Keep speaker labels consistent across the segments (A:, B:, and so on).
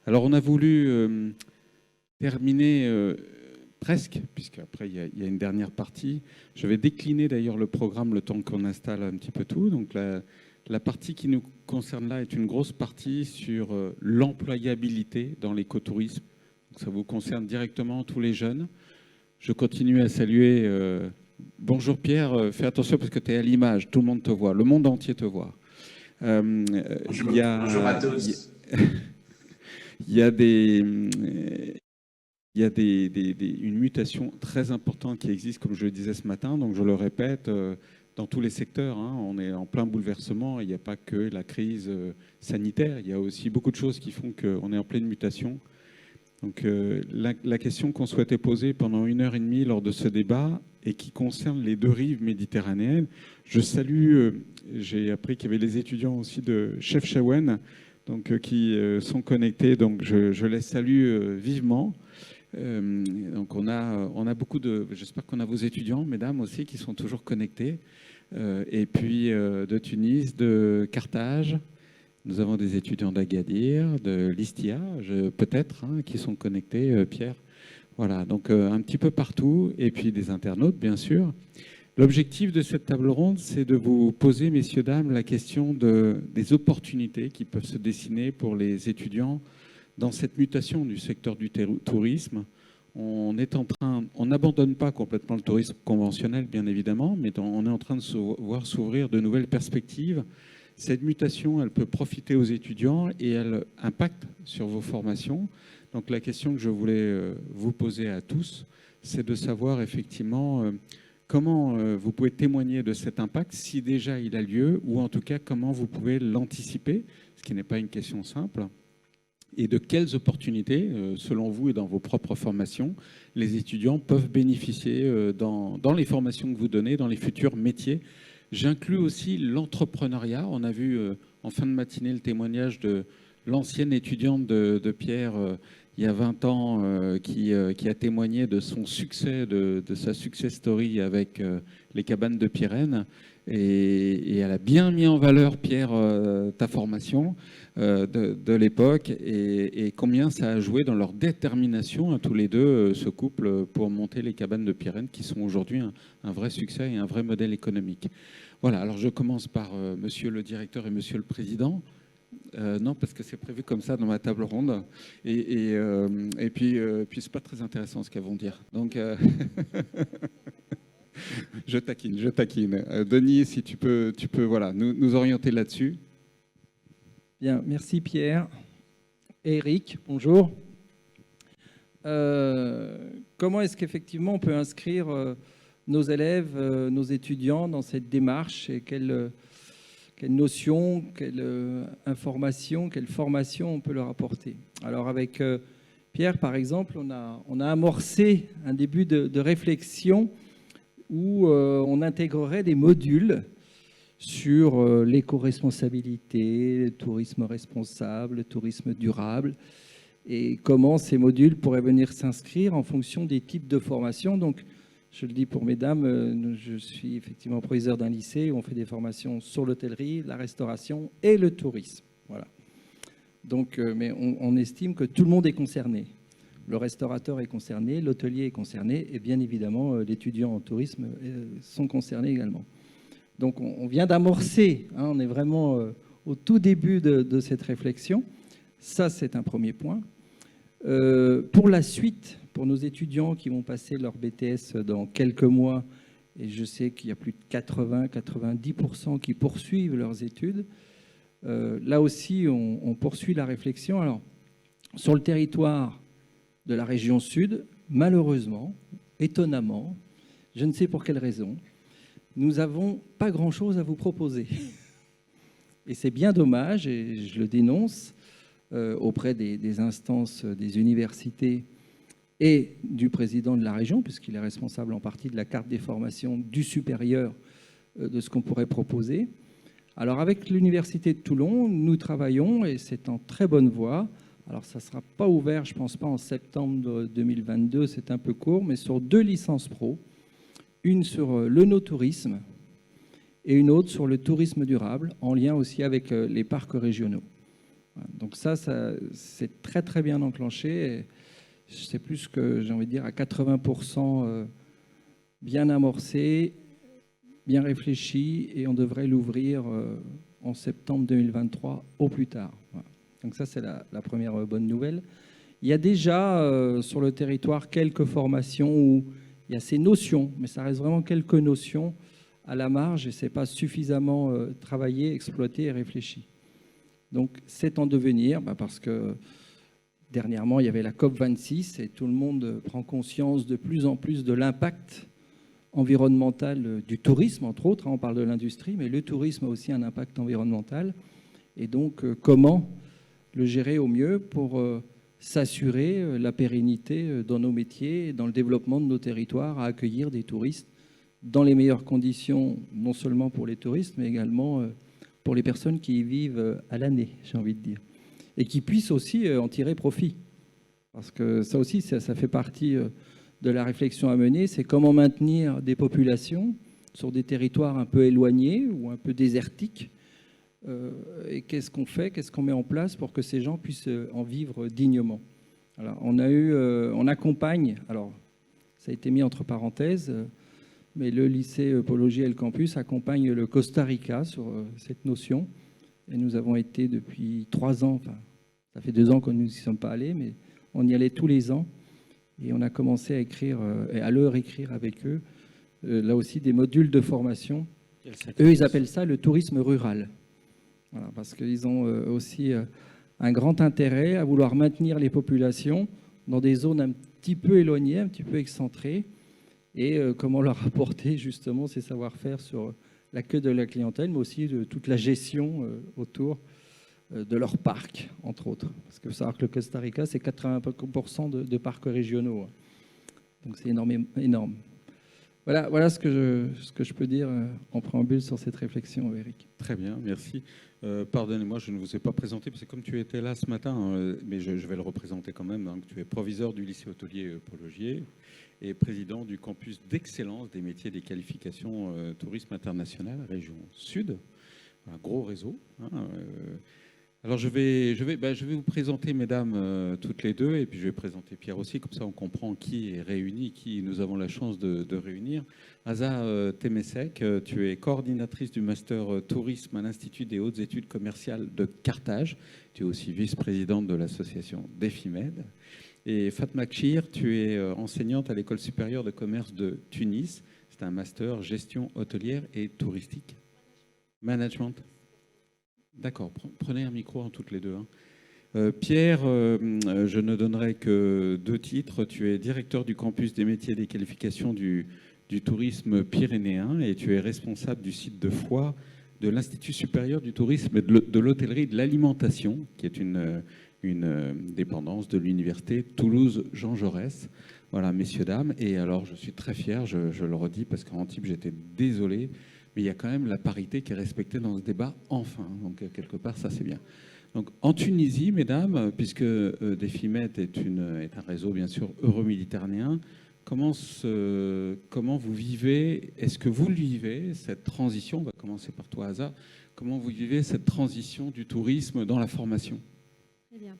A: Alors, on a voulu terminer presque, puisqu'après, il y a une dernière partie. Je vais décliner d'ailleurs le programme le temps qu'on installe un petit peu tout. Donc, la partie qui nous concerne là est une grosse partie sur l'employabilité dans l'écotourisme. Donc, ça vous concerne directement tous les jeunes. Je continue à saluer. Bonjour Pierre, fais attention parce que tu es à l'image, tout le monde te voit, le monde entier te voit.
B: Bonjour, bonjour à tous.
A: Il y a une mutation très importante qui existe, comme je le disais ce matin, donc je le répète, dans tous les secteurs. On est en plein bouleversement, il n'y a pas que la crise sanitaire, il y a aussi beaucoup de choses qui font qu'on est en pleine mutation. Donc la question qu'on souhaitait poser pendant 1h30 lors de ce débat et qui concerne les deux rives méditerranéennes, je salue, j'ai appris qu'il y avait les étudiants aussi de Chefchaouen donc, qui sont connectés, donc je les salue vivement. Donc on a beaucoup de, j'espère qu'on a vos étudiants, mesdames aussi, qui sont toujours connectés, et puis de Tunis, de Carthage. Nous avons des étudiants d'Agadir, de l'Istia, peut-être, qui sont connectés, Pierre. Voilà, donc un petit peu partout, et puis des internautes, bien sûr. L'objectif de cette table ronde, c'est de vous poser, messieurs, dames, la question des opportunités qui peuvent se dessiner pour les étudiants dans cette mutation du secteur du tourisme. On n'abandonne pas complètement le tourisme conventionnel, bien évidemment, mais on est en train de voir s'ouvrir de nouvelles perspectives. Cette mutation, elle peut profiter aux étudiants et elle impacte sur vos formations. Donc la question que je voulais vous poser à tous, c'est de savoir effectivement comment vous pouvez témoigner de cet impact, si déjà il a lieu, ou en tout cas comment vous pouvez l'anticiper, ce qui n'est pas une question simple. Et de quelles opportunités, selon vous et dans vos propres formations, les étudiants peuvent bénéficier dans les formations que vous donnez, dans les futurs métiers. J'inclus aussi l'entrepreneuriat. On a vu en fin de matinée le témoignage de l'ancienne étudiante de Pierre il y a 20 ans qui a témoigné de son succès, de sa success story avec les cabanes de Pyrène. Et elle a bien mis en valeur, Pierre, ta formation de l'époque et combien ça a joué dans leur détermination à tous les deux, ce couple, pour monter les cabanes de Pyrène qui sont aujourd'hui un vrai succès et un vrai modèle économique. Voilà, alors je commence par monsieur le directeur et monsieur le président. Non, parce que c'est prévu comme ça dans ma table ronde. Et puis c'est pas très intéressant ce qu'elles vont dire. Donc, je taquine. Denis, si tu peux voilà, nous orienter là-dessus.
C: Bien, merci Pierre. Et Eric, bonjour. Comment est-ce qu'effectivement on peut inscrire nos élèves, nos étudiants dans cette démarche et quelle notion, quelle information, quelle formation on peut leur apporter? Alors avec Pierre, par exemple, on a amorcé un début de réflexion où on intégrerait des modules sur l'éco-responsabilité, le tourisme responsable, le tourisme durable, et comment ces modules pourraient venir s'inscrire en fonction des types de formation. Donc, je le dis pour mesdames, je suis effectivement proviseur d'un lycée où on fait des formations sur l'hôtellerie, la restauration et le tourisme. Voilà. Donc, mais on estime que tout le monde est concerné. Le restaurateur est concerné, l'hôtelier est concerné, et bien évidemment, l'étudiant en tourisme sont concernés également. Donc, on vient d'amorcer, on est vraiment au tout début de cette réflexion. Ça, c'est un premier point. Pour la suite, pour nos étudiants qui vont passer leur BTS dans quelques mois, et je sais qu'il y a plus de 80-90% qui poursuivent leurs études, là aussi, on poursuit la réflexion. Alors, sur le territoire de la région sud, malheureusement, étonnamment, je ne sais pour quelle raison, nous n'avons pas grand-chose à vous proposer. Et c'est bien dommage, et je le dénonce auprès des instances des universités et du président de la région, puisqu'il est responsable en partie de la carte des formations du supérieur de ce qu'on pourrait proposer. Alors avec l'Université de Toulon, nous travaillons, et c'est en très bonne voie. Alors ça ne sera pas ouvert, je ne pense pas en septembre 2022, c'est un peu court, mais sur 2 licences pro, une sur le no-tourisme et une autre sur le tourisme durable, en lien aussi avec les parcs régionaux. Voilà. Donc ça c'est très très bien enclenché. Et c'est plus que, j'ai envie de dire, à 80% bien amorcé, bien réfléchi, et on devrait l'ouvrir en septembre 2023 au plus tard. Voilà. Donc ça, c'est la première bonne nouvelle. Il y a déjà sur le territoire quelques formations où il y a ces notions, mais ça reste vraiment quelques notions à la marge et ce n'est pas suffisamment travaillé, exploité et réfléchi. Donc c'est en devenir, parce que dernièrement, il y avait la COP26 et tout le monde prend conscience de plus en plus de l'impact environnemental du tourisme, entre autres. On parle de l'industrie, mais le tourisme a aussi un impact environnemental. Et donc, comment le gérer au mieux pour s'assurer la pérennité dans nos métiers et dans le développement de nos territoires à accueillir des touristes dans les meilleures conditions, non seulement pour les touristes, mais également pour les personnes qui y vivent à l'année, j'ai envie de dire. Et qui puissent aussi en tirer profit. Parce que ça aussi, ça fait partie de la réflexion à mener, c'est comment maintenir des populations sur des territoires un peu éloignés ou un peu désertiques. Et qu'est-ce qu'on fait, qu'est-ce qu'on met en place pour que ces gens puissent en vivre dignement. Alors, on accompagne, alors ça a été mis entre parenthèses, mais le lycée Paul Augier et le campus accompagne le Costa Rica sur cette notion. Et nous avons été depuis 3 ans, enfin, ça fait 2 ans que nous n'y sommes pas allés, mais on y allait tous les ans. Et on a commencé à écrire, et à leur écrire avec eux, là aussi, des modules de formation. Eux, ils appellent ça le tourisme rural. Voilà, parce qu'ils ont aussi un grand intérêt à vouloir maintenir les populations dans des zones un petit peu éloignées, un petit peu excentrées, et comment leur apporter justement ces savoir-faire sur l'accueil de la clientèle, mais aussi de toute la gestion autour de leur parc, entre autres. Parce que vous savez que le Costa Rica, c'est 80% de parcs régionaux. Donc c'est énorme. Voilà ce que je peux dire en préambule sur cette réflexion, Eric.
A: Très bien, merci. Pardonnez-moi, je ne vous ai pas présenté, parce que comme tu étais là ce matin, mais je vais le représenter quand même, donc tu es proviseur du lycée hôtelier Paul Augier et président du campus d'excellence des métiers des qualifications tourisme international, région Sud, un gros réseau. Alors je vais vous présenter, mesdames, toutes les deux, et puis je vais présenter Pierre aussi, comme ça on comprend qui est réuni, qui nous avons la chance de réunir. Aza Temesek, tu es coordinatrice du master tourisme à l'Institut des hautes études commerciales de Carthage. Tu es aussi vice-présidente de l'association DEFIMED. Et Fatma Kchir, tu es enseignante à l'école supérieure de commerce de Tunis. C'est un master gestion hôtelière et touristique. Management. D'accord, prenez un micro en toutes les deux. Pierre, je ne donnerai que 2 titres. Tu es directeur du campus des métiers et des qualifications du tourisme pyrénéen et tu es responsable du site de Foix de l'Institut supérieur du tourisme et de l'hôtellerie et de l'alimentation, qui est une dépendance de l'université Toulouse-Jean Jaurès. Voilà, messieurs, dames. Et alors, je suis très fier, je le redis, parce qu'en Antibes, j'étais désolé, mais il y a quand même la parité qui est respectée dans ce débat, enfin. Donc, quelque part, ça, c'est bien. Donc, en Tunisie, mesdames, puisque DEFIMED est un réseau, bien sûr, euro-méditerranéen, comment vous vivez, est-ce que vous le vivez, cette transition, on va commencer par toi, Aza, comment vous vivez cette transition du tourisme dans la formation?
B: Très bien.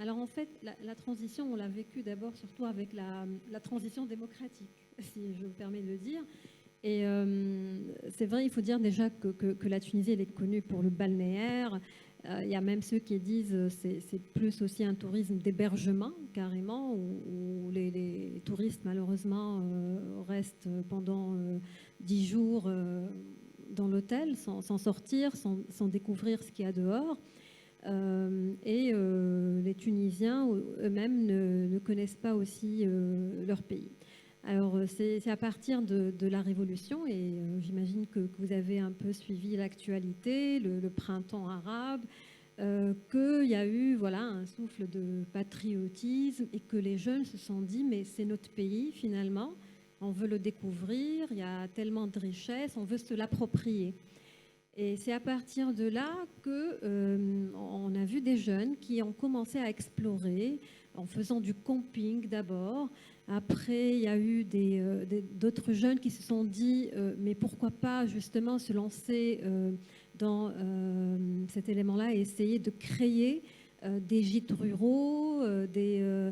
B: Alors en fait, la transition, on l'a vécue d'abord surtout avec la transition démocratique, si je me permets de le dire. Et c'est vrai, il faut dire déjà que la Tunisie, elle est connue pour le balnéaire. Il y a même ceux qui disent que c'est plus aussi un tourisme d'hébergement, carrément, où les touristes, malheureusement, restent pendant 10 jours dans l'hôtel, sans sortir, sans découvrir ce qu'il y a dehors. Et les Tunisiens eux-mêmes ne connaissent pas aussi leur pays. Alors c'est à partir de la Révolution, et j'imagine que vous avez un peu suivi l'actualité, le printemps arabe, qu'il y a eu un souffle de patriotisme et que les jeunes se sont dit mais c'est notre pays finalement, on veut le découvrir, il y a tellement de richesses, on veut se l'approprier. Et c'est à partir de là qu'on a vu des jeunes qui ont commencé à explorer en faisant du camping d'abord. Après, il y a eu d'autres jeunes qui se sont dit mais pourquoi pas justement se lancer dans cet élément-là et essayer de créer des gîtes ruraux, des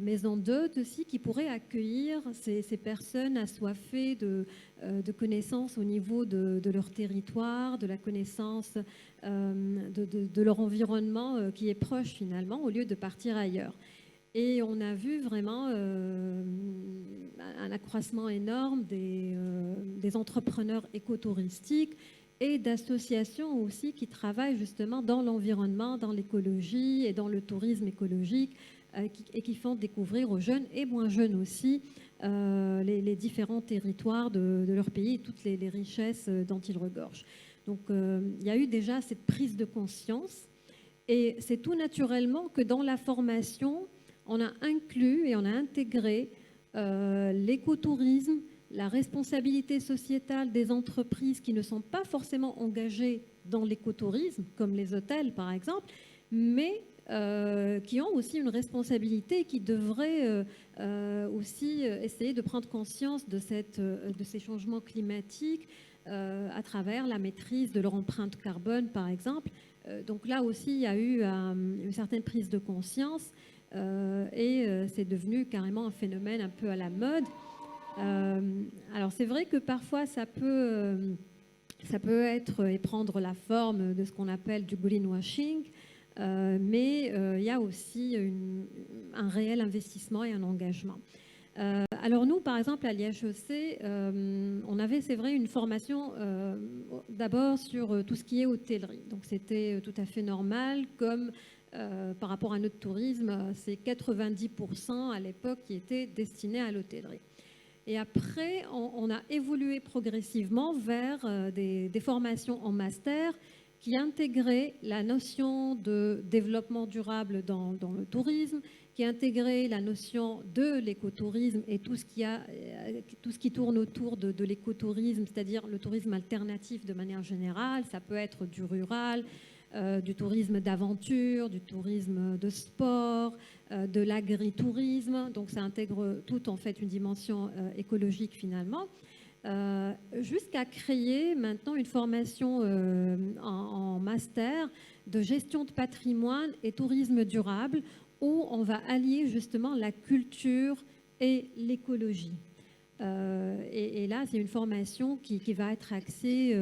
B: maisons d'hôtes aussi qui pourraient accueillir ces personnes assoiffées de connaissances au niveau de leur territoire, de la connaissance de leur environnement qui est proche finalement, au lieu de partir ailleurs. Et on a vu vraiment un accroissement énorme des entrepreneurs écotouristiques et d'associations aussi qui travaillent justement dans l'environnement, dans l'écologie et dans le tourisme écologique et qui font découvrir aux jeunes et moins jeunes aussi les différents territoires de leur pays et toutes les richesses dont ils regorgent. Donc il y a eu déjà cette prise de conscience et c'est tout naturellement que dans la formation, on a inclus et on a intégré l'écotourisme, la responsabilité sociétale des entreprises qui ne sont pas forcément engagées dans l'écotourisme, comme les hôtels par exemple, mais qui ont aussi une responsabilité et qui devraient aussi essayer de prendre conscience de ces changements climatiques à travers la maîtrise de leur empreinte carbone par exemple. Donc là aussi, il y a eu une certaine prise de conscience et c'est devenu carrément un phénomène un peu à la mode. Alors c'est vrai que parfois ça peut être et prendre la forme de ce qu'on appelle du greenwashing, mais il y a aussi un réel investissement et un engagement. Alors nous, par exemple, à l'IHEC, on avait, c'est vrai, une formation d'abord sur tout ce qui est hôtellerie. Donc c'était tout à fait normal, comme par rapport à notre tourisme, c'est 90% à l'époque qui étaient destinés à l'hôtellerie. Et après, on a évolué progressivement vers des formations en master qui intégraient la notion de développement durable dans le tourisme, qui intégraient la notion de l'écotourisme et tout ce qui tourne autour de l'écotourisme, c'est-à-dire le tourisme alternatif de manière générale. Ça peut être du rural, du tourisme d'aventure, du tourisme de sport, de l'agritourisme. Donc ça intègre tout en fait une dimension écologique finalement, jusqu'à créer maintenant une formation en master de gestion de patrimoine et tourisme durable où on va allier justement la culture et l'écologie. Et là, c'est une formation qui va être axée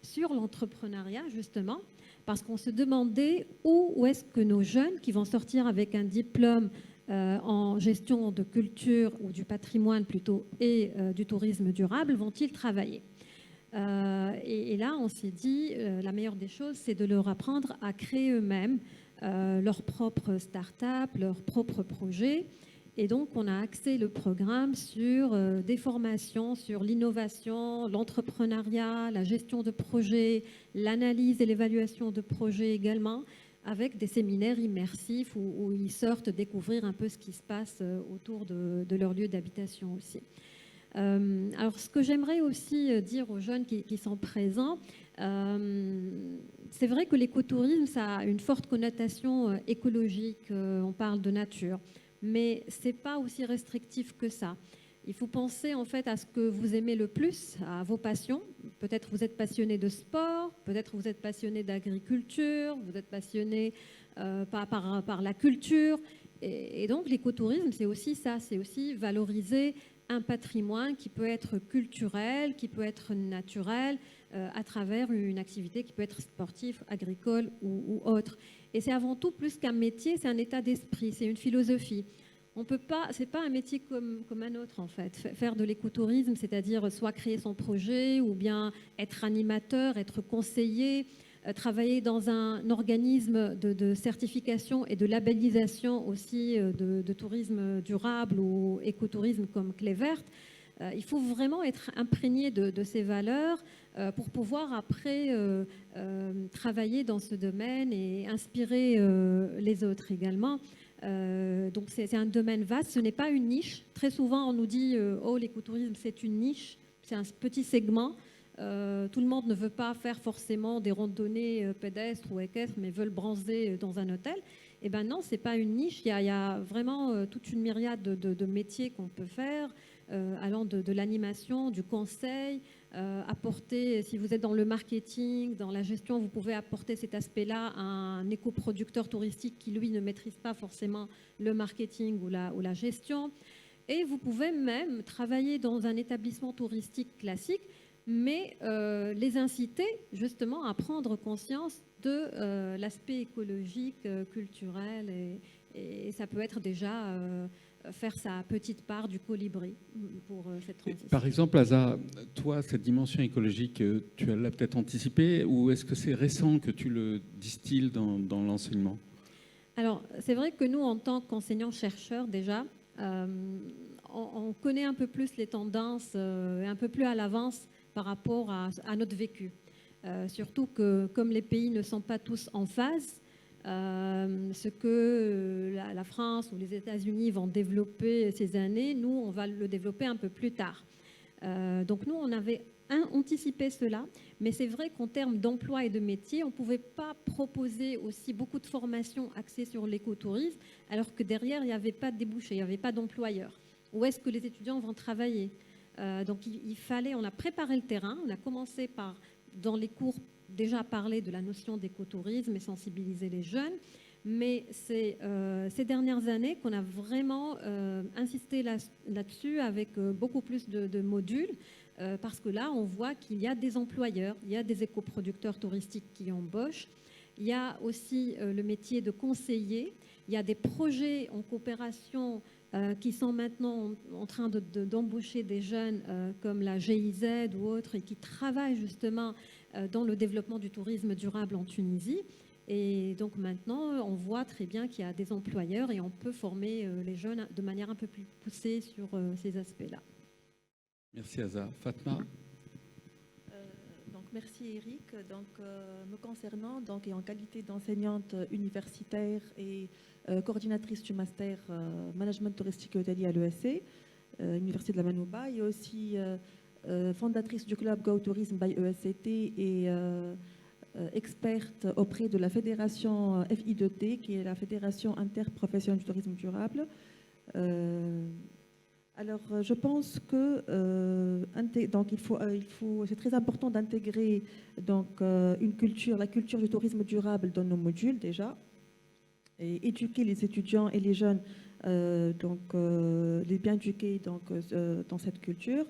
B: sur l'entrepreneuriat justement, parce qu'on se demandait où est-ce que nos jeunes qui vont sortir avec un diplôme en gestion de culture ou du patrimoine plutôt et du tourisme durable vont-ils travailler. Et là, on s'est dit, la meilleure des choses, c'est de leur apprendre à créer eux-mêmes leur propre start-up, leur propre projet. Et donc, on a axé le programme sur des formations sur l'innovation, l'entrepreneuriat, la gestion de projets, l'analyse et l'évaluation de projets également, avec des séminaires immersifs où ils sortent découvrir un peu ce qui se passe autour de leur lieu d'habitation aussi. Alors, ce que j'aimerais aussi dire aux jeunes qui sont présents, c'est vrai que l'écotourisme, ça a une forte connotation écologique, on parle de nature. Mais ce n'est pas aussi restrictif que ça. Il faut penser en fait à ce que vous aimez le plus, à vos passions. Peut-être vous êtes passionné de sport, peut-être vous êtes passionné d'agriculture, vous êtes passionné par la culture. Et donc l'écotourisme, c'est aussi ça, c'est aussi valoriser un patrimoine qui peut être culturel, qui peut être naturel, à travers une activité qui peut être sportive, agricole ou autre. Et c'est avant tout plus qu'un métier, c'est un état d'esprit, c'est une philosophie. On peut pas, c'est pas un métier comme un autre en fait. Faire de l'écotourisme, c'est-à-dire soit créer son projet ou bien être animateur, être conseiller, travailler dans un organisme de certification et de labellisation aussi de tourisme durable ou écotourisme comme Clé Verte. Il faut vraiment être imprégné de ces valeurs pour pouvoir après travailler dans ce domaine et inspirer les autres également. Donc c'est un domaine vaste, ce n'est pas une niche. Très souvent on nous dit oh l'écotourisme c'est une niche, c'est un petit segment. Tout le monde ne veut pas faire forcément des randonnées pédestres ou équestres, mais veulent bronzer dans un hôtel. Eh bien non, ce n'est pas une niche. Il y a vraiment toute une myriade de métiers qu'on peut faire. allant de l'animation, du conseil, apporter, si vous êtes dans le marketing, dans la gestion, vous pouvez apporter cet aspect-là à un éco-producteur touristique qui, lui, ne maîtrise pas forcément le marketing ou la gestion. Et vous pouvez même travailler dans un établissement touristique classique, mais les inciter justement à prendre conscience de l'aspect écologique, culturel, et ça peut être déjà faire sa petite part du colibri pour cette transition.
A: Par exemple, Aza, toi, cette dimension écologique, tu l'as peut-être anticipée, ou est-ce que c'est récent que tu le distilles dans l'enseignement?
B: Alors, c'est vrai que nous, en tant qu'enseignants-chercheurs, déjà, on connaît un peu plus les tendances, un peu plus à l'avance par rapport à notre vécu. Surtout que, comme les pays ne sont pas tous en phase, ce que la France ou les États-Unis vont développer ces années, nous, on va le développer un peu plus tard. Donc nous, on avait anticipé cela, mais c'est vrai qu'en termes d'emploi et de métier, on ne pouvait pas proposer aussi beaucoup de formations axées sur l'écotourisme, alors que derrière, il n'y avait pas de débouchés, il n'y avait pas d'employeurs. Où est-ce que les étudiants vont travailler? Donc il fallait, on a préparé le terrain, on a commencé par, dans les cours, déjà parler de la notion d'écotourisme et sensibiliser les jeunes, mais c'est ces dernières années qu'on a vraiment insisté là-dessus avec beaucoup plus de modules, parce que là, on voit qu'il y a des employeurs, il y a des écoproducteurs touristiques qui embauchent, il y a aussi le métier de conseiller, il y a des projets en coopération qui sont maintenant en train d'embaucher des jeunes comme la GIZ ou autres, et qui travaillent justement dans le développement du tourisme durable en Tunisie. Et donc maintenant, on voit très bien qu'il y a des employeurs et on peut former les jeunes de manière un peu plus poussée sur ces aspects-là.
A: Merci Aza. Fatma?
D: Donc, merci Eric. Donc, me concernant, donc, et en qualité d'enseignante universitaire et coordinatrice du master management touristique et hôtelier à l'ESC, Université de la Manouba, et aussi fondatrice du club Go Tourism by ESCT et experte auprès de la fédération FI2T, qui est la Fédération interprofessionnelle du tourisme durable. Alors, je pense que donc c'est très important d'intégrer donc une culture, la culture du tourisme durable dans nos modules déjà, et éduquer les étudiants et les jeunes, les bien éduquer donc dans cette culture,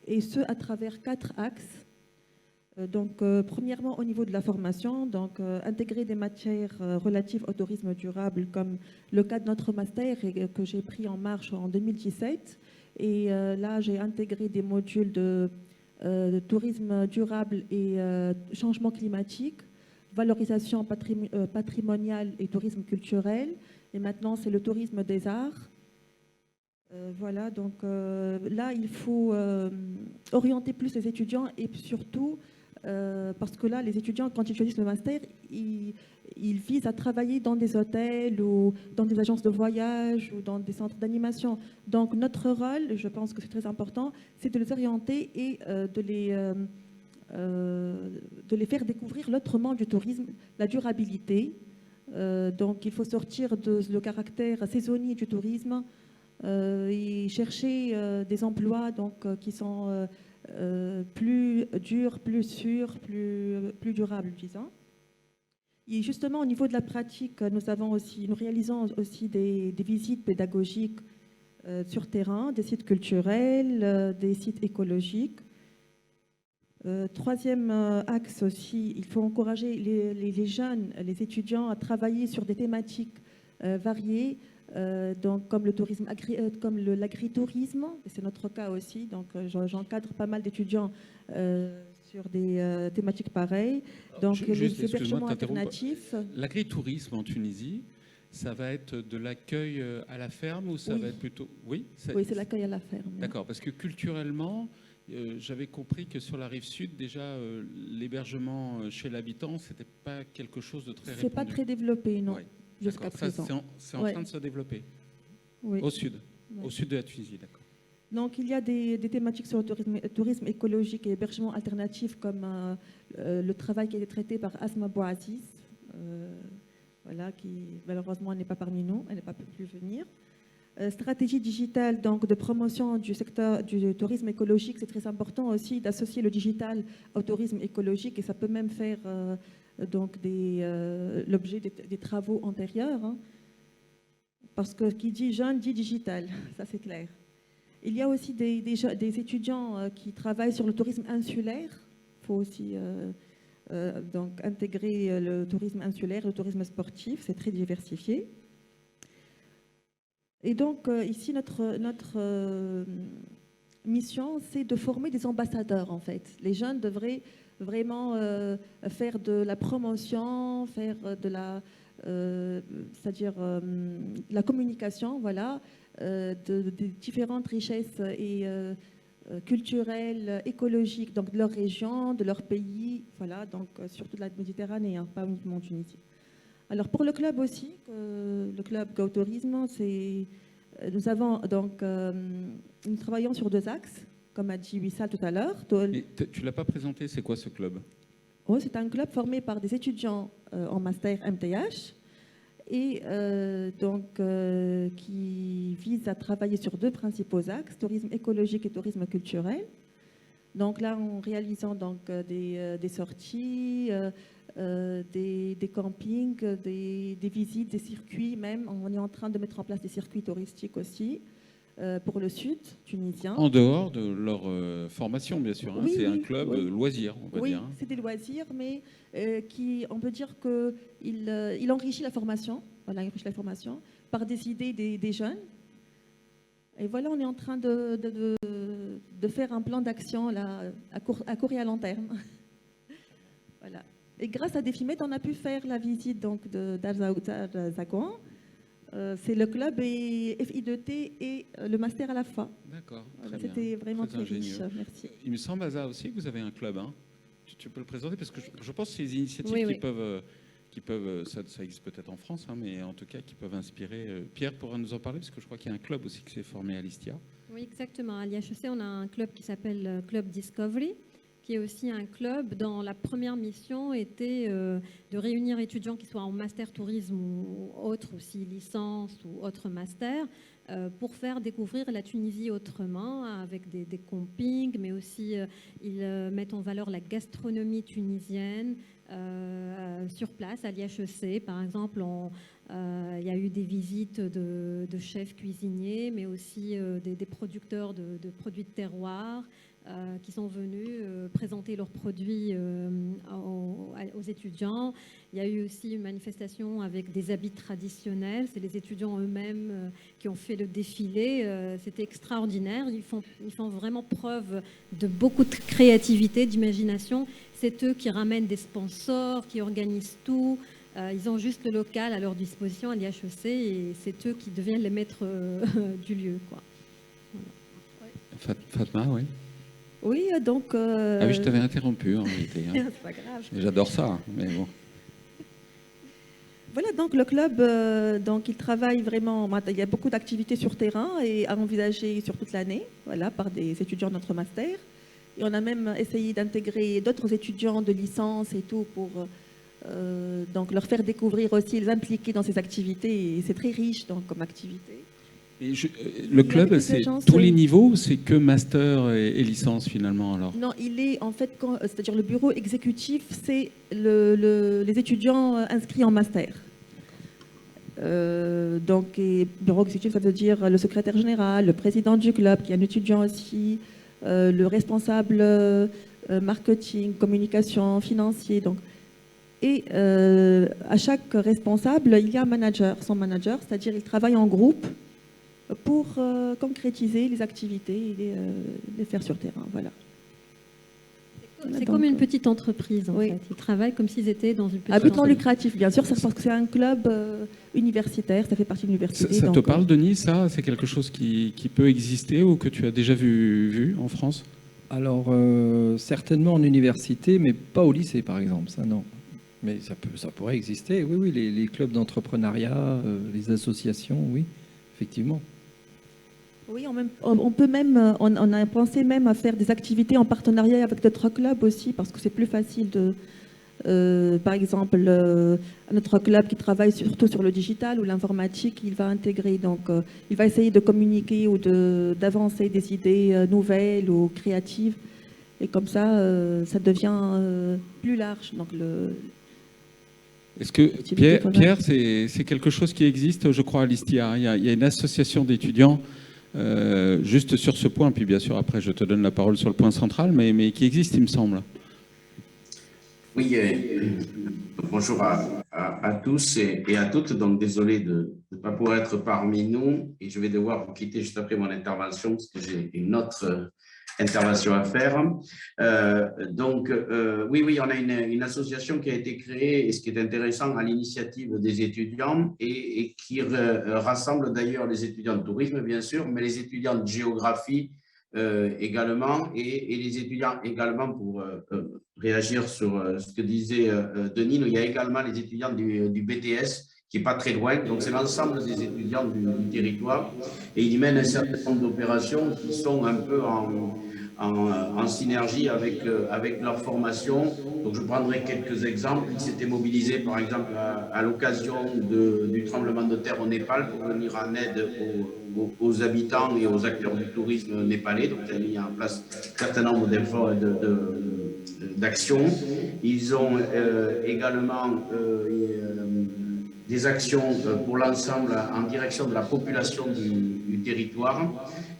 D: et ce à travers 4 axes. Donc, premièrement, au niveau de la formation, donc intégrer des matières relatives au tourisme durable, comme le cas de notre master que j'ai pris en marche en 2017. Et là, j'ai intégré des modules de tourisme durable et changement climatique, valorisation patrimoniale et tourisme culturel. Et maintenant, c'est le tourisme des arts. Voilà, donc là, il faut orienter plus les étudiants, et surtout, parce que là, les étudiants, quand ils choisissent le master, ils visent à travailler dans des hôtels ou dans des agences de voyage ou dans des centres d'animation. Donc notre rôle, je pense que c'est très important, c'est de les orienter et de les faire découvrir l'autrement du tourisme, la durabilité. Donc il faut sortir le caractère saisonnier du tourisme et chercher des emplois donc, qui sont plus durs, plus sûrs, plus durables, disons. Et justement, au niveau de la pratique, nous réalisons aussi des visites pédagogiques sur terrain, des sites culturels, des sites écologiques. Troisième axe aussi, il faut encourager les jeunes, les étudiants à travailler sur des thématiques variées, donc comme le tourisme, comme l'agritourisme, c'est notre cas aussi. Donc j'encadre pas mal d'étudiants sur des thématiques pareilles. Donc les hébergements alternatifs.
A: L'agritourisme en Tunisie, ça va être de l'accueil à la ferme ou ça va être plutôt... Oui,
D: c'est l'accueil à la ferme.
A: D'accord, parce que culturellement, j'avais compris que sur la rive sud, déjà, l'hébergement chez l'habitant, c'était pas quelque chose de très répandu.
D: C'est pas très développé, non, jusqu'à présent.
A: C'est en train de se développer au sud de la Tunisie, d'accord. Donc,
D: il y a des thématiques sur le tourisme écologique et hébergement alternatif, comme le travail qui a été traité par Asma Bouaziz, voilà, qui malheureusement n'est pas parmi nous, elle n'est pas pu venir. Stratégie digitale, donc de promotion du secteur du tourisme écologique, c'est très important aussi d'associer le digital au tourisme écologique et ça peut même faire donc l'objet des travaux antérieurs. Hein, parce que qui dit jeune dit digital, ça c'est clair. Il y a aussi des étudiants qui travaillent sur le tourisme insulaire. Il faut aussi donc intégrer le tourisme insulaire, le tourisme sportif, c'est très diversifié. Et donc ici, notre mission, c'est de former des ambassadeurs en fait. Les jeunes devraient vraiment faire de la promotion, faire de la, c'est-à-dire la communication, voilà, des différentes richesses et culturelles, écologiques, donc de leur région, de leur pays, voilà, donc surtout de la Méditerranée, hein, pas uniquement en Tunisie. Alors pour le club aussi, le club Go Tourisme, nous travaillons sur 2 axes, comme a dit Wissal tout à l'heure.
A: Tu ne l'as pas présenté, c'est quoi ce club?
D: C'est un club formé par des étudiants en master MTH et qui vise à travailler sur 2 principaux axes, tourisme écologique et tourisme culturel. Donc là, en réalisant donc, des sorties, des campings, des visites, des circuits même. On est en train de mettre en place des circuits touristiques aussi pour le sud tunisien.
A: En dehors de leur formation, bien sûr. Hein.
D: Oui,
A: c'est un club loisir, on va dire.
D: Oui, c'est des loisirs, mais on peut dire qu'il enrichit la formation. Voilà, il enrichit la formation par des idées des jeunes. Et voilà, on est en train de faire un plan d'action là, à court et à long terme. Voilà. Et grâce à Défimed, on a pu faire la visite d'Arzagouen. C'est le club et FI2T et le master à la fois.
A: D'accord.
D: Voilà, c'était vraiment très riche. Merci.
A: Il me semble, Aza aussi, que vous avez un club. Hein. Tu peux le présenter parce que je pense que c'est des initiatives qui peuvent, ça existe peut-être en France, hein, mais en tout cas qui peuvent inspirer. Pierre pourra nous en parler parce que je crois qu'il y a un club aussi qui s'est formé à l'ISTIA.
B: Oui, exactement. À l'IHEC, on a un club qui s'appelle Club Discovery, qui est aussi un club dont la première mission était de réunir étudiants qui soient en master tourisme ou autre, aussi licence ou autre master, pour faire découvrir la Tunisie autrement, avec des campings, mais aussi ils mettent en valeur la gastronomie tunisienne sur place, à l'IHEC. Par exemple, il y a eu des visites de chefs cuisiniers, mais aussi des producteurs de produits de terroir, qui sont venus présenter leurs produits aux étudiants. Il y a eu aussi une manifestation avec des habits traditionnels. C'est les étudiants eux-mêmes qui ont fait le défilé. C'était extraordinaire. Ils font vraiment preuve de beaucoup de créativité, d'imagination. C'est eux qui ramènent des sponsors, qui organisent tout. Ils ont juste le local à leur disposition à l'IHEC et c'est eux qui deviennent les maîtres du lieu, quoi.
A: Voilà. Fatma, oui.
D: Oui, donc...
A: Ah oui, je t'avais interrompu en réalité. Hein.
D: C'est pas grave.
A: J'adore ça, mais bon.
D: Voilà, donc le club, donc il travaille vraiment... Il y a beaucoup d'activités sur terrain et à envisager sur toute l'année, voilà, par des étudiants de notre master. Et on a même essayé d'intégrer d'autres étudiants de licence et tout pour donc leur faire découvrir aussi, les impliquer dans ces activités. Et c'est très riche donc, comme activité.
A: Et le club, c'est tous les niveaux, c'est que master et licence finalement alors?
D: Non, il est en fait, c'est-à-dire le bureau exécutif, c'est les étudiants inscrits en master. Donc, bureau exécutif, ça veut dire le secrétaire général, le président du club, qui est un étudiant aussi, le responsable marketing, communication, financier. Donc, et à chaque responsable, il y a un manager, son manager, c'est-à-dire il travaille en groupe pour concrétiser les activités et les faire sur terrain. Voilà.
B: C'est comme une petite entreprise, en fait. Ils travaillent comme s'ils étaient dans une petite
D: entreprise. À but non
B: entreprise.
D: lucratif, bien sûr, parce que c'est un club universitaire, ça fait partie de l'université.
A: Ça te parle, Denis, ça? C'est quelque chose qui peut exister ou que tu as déjà vu en France?
C: Alors, certainement en université, mais pas au lycée, par exemple, ça non. Mais ça pourrait exister, oui, les clubs d'entrepreneuriat, les associations, oui, effectivement.
D: Oui, on peut même, on a pensé même à faire des activités en partenariat avec d'autres clubs aussi, parce que c'est plus facile Par exemple, notre club qui travaille surtout sur le digital ou l'informatique, il va intégrer, donc il va essayer de communiquer ou d'avancer des idées nouvelles ou créatives. Et comme ça, ça devient plus large. Donc
A: Est-ce que, Pierre, c'est quelque chose qui existe, je crois, à l'ISTIA. Il y a une association d'étudiants, juste sur ce point, puis bien sûr, après, je te donne la parole sur le point central, mais qui existe, il me semble.
E: Oui, bonjour à tous et à toutes. Donc, désolé de ne pas pouvoir être parmi nous et je vais devoir vous quitter juste après mon intervention parce que j'ai une autre intervention à faire. Oui, on a une association qui a été créée, et ce qui est intéressant, à l'initiative des étudiants et qui rassemble d'ailleurs les étudiants de tourisme, bien sûr, mais les étudiants de géographie également, et les étudiants également, pour réagir sur ce que disait Denis, il y a également les étudiants du BTS, qui n'est pas très loin. Donc, c'est l'ensemble des étudiants du territoire. Et ils mènent un certain nombre d'opérations qui sont un peu en synergie avec leur formation. Donc, je prendrai quelques exemples. Ils s'étaient mobilisés, par exemple, à l'occasion du tremblement de terre au Népal pour venir en aide aux habitants et aux acteurs du tourisme népalais. Donc, ils ont mis en place un certain nombre d'efforts d'actions. Ils ont également des actions pour l'ensemble en direction de la population du territoire.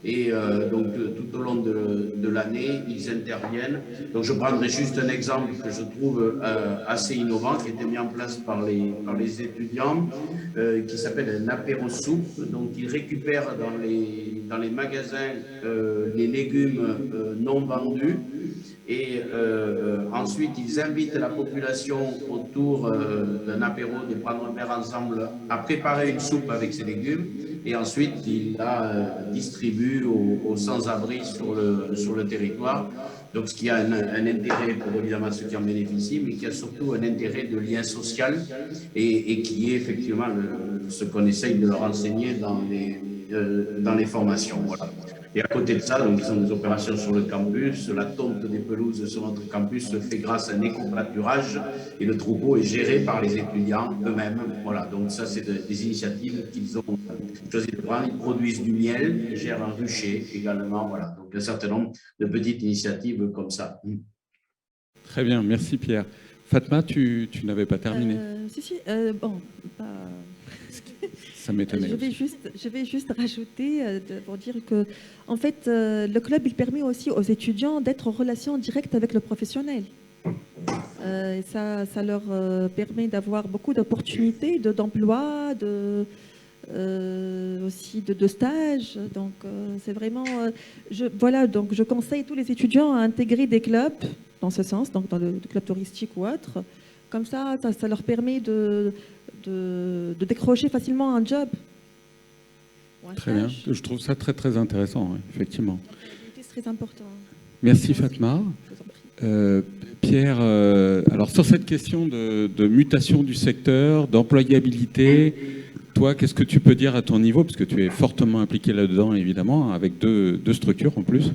E: Et donc, tout au long de l'année, ils interviennent. Donc, je prendrai juste un exemple que je trouve assez innovant, qui a été mis en place par les étudiants, qui s'appelle un apéro soupe. Donc, ils récupèrent dans les magasins les légumes non vendus. Et ensuite, ils invitent la population autour d'un apéro de prendre un verre ensemble à préparer une soupe avec ces légumes. Et ensuite, ils la distribuent aux sans-abri sur le territoire. Donc, ce qui a un intérêt pour évidemment ceux qui en bénéficient, mais qui a surtout un intérêt de lien social et qui est effectivement ce qu'on essaye de leur enseigner dans les formations. Voilà. Et à côté de ça, donc, ils ont des opérations sur le campus. La tonte des pelouses sur notre campus se fait grâce à un éco-pâturage et le troupeau est géré par les étudiants eux-mêmes. Voilà, donc ça, c'est des initiatives qu'ils ont choisi de prendre. Ils produisent du miel, ils gèrent un rucher également. Voilà, donc un certain nombre de petites initiatives comme ça.
A: Très bien, merci Pierre. Fatma, tu n'avais pas terminé.
D: Bon, pas...
A: Ça m'étonnait.
D: Je vais juste rajouter pour dire que, en fait, le club, il permet aussi aux étudiants d'être en relation directe avec le professionnel. Et ça leur permet d'avoir beaucoup d'opportunités d'emploi, aussi de stages. Donc, c'est vraiment... voilà, donc je conseille tous les étudiants à intégrer des clubs dans ce sens, donc dans le club touristique ou autre. Comme ça leur permet de décrocher facilement un job.
A: Très bien, je trouve ça très très intéressant, effectivement.
D: C'est très important.
A: Merci Fatma. Pierre, alors sur cette question de mutation du secteur, d'employabilité, toi, qu'est-ce que tu peux dire à ton niveau, parce que tu es fortement impliqué là-dedans, évidemment, avec deux structures en plus.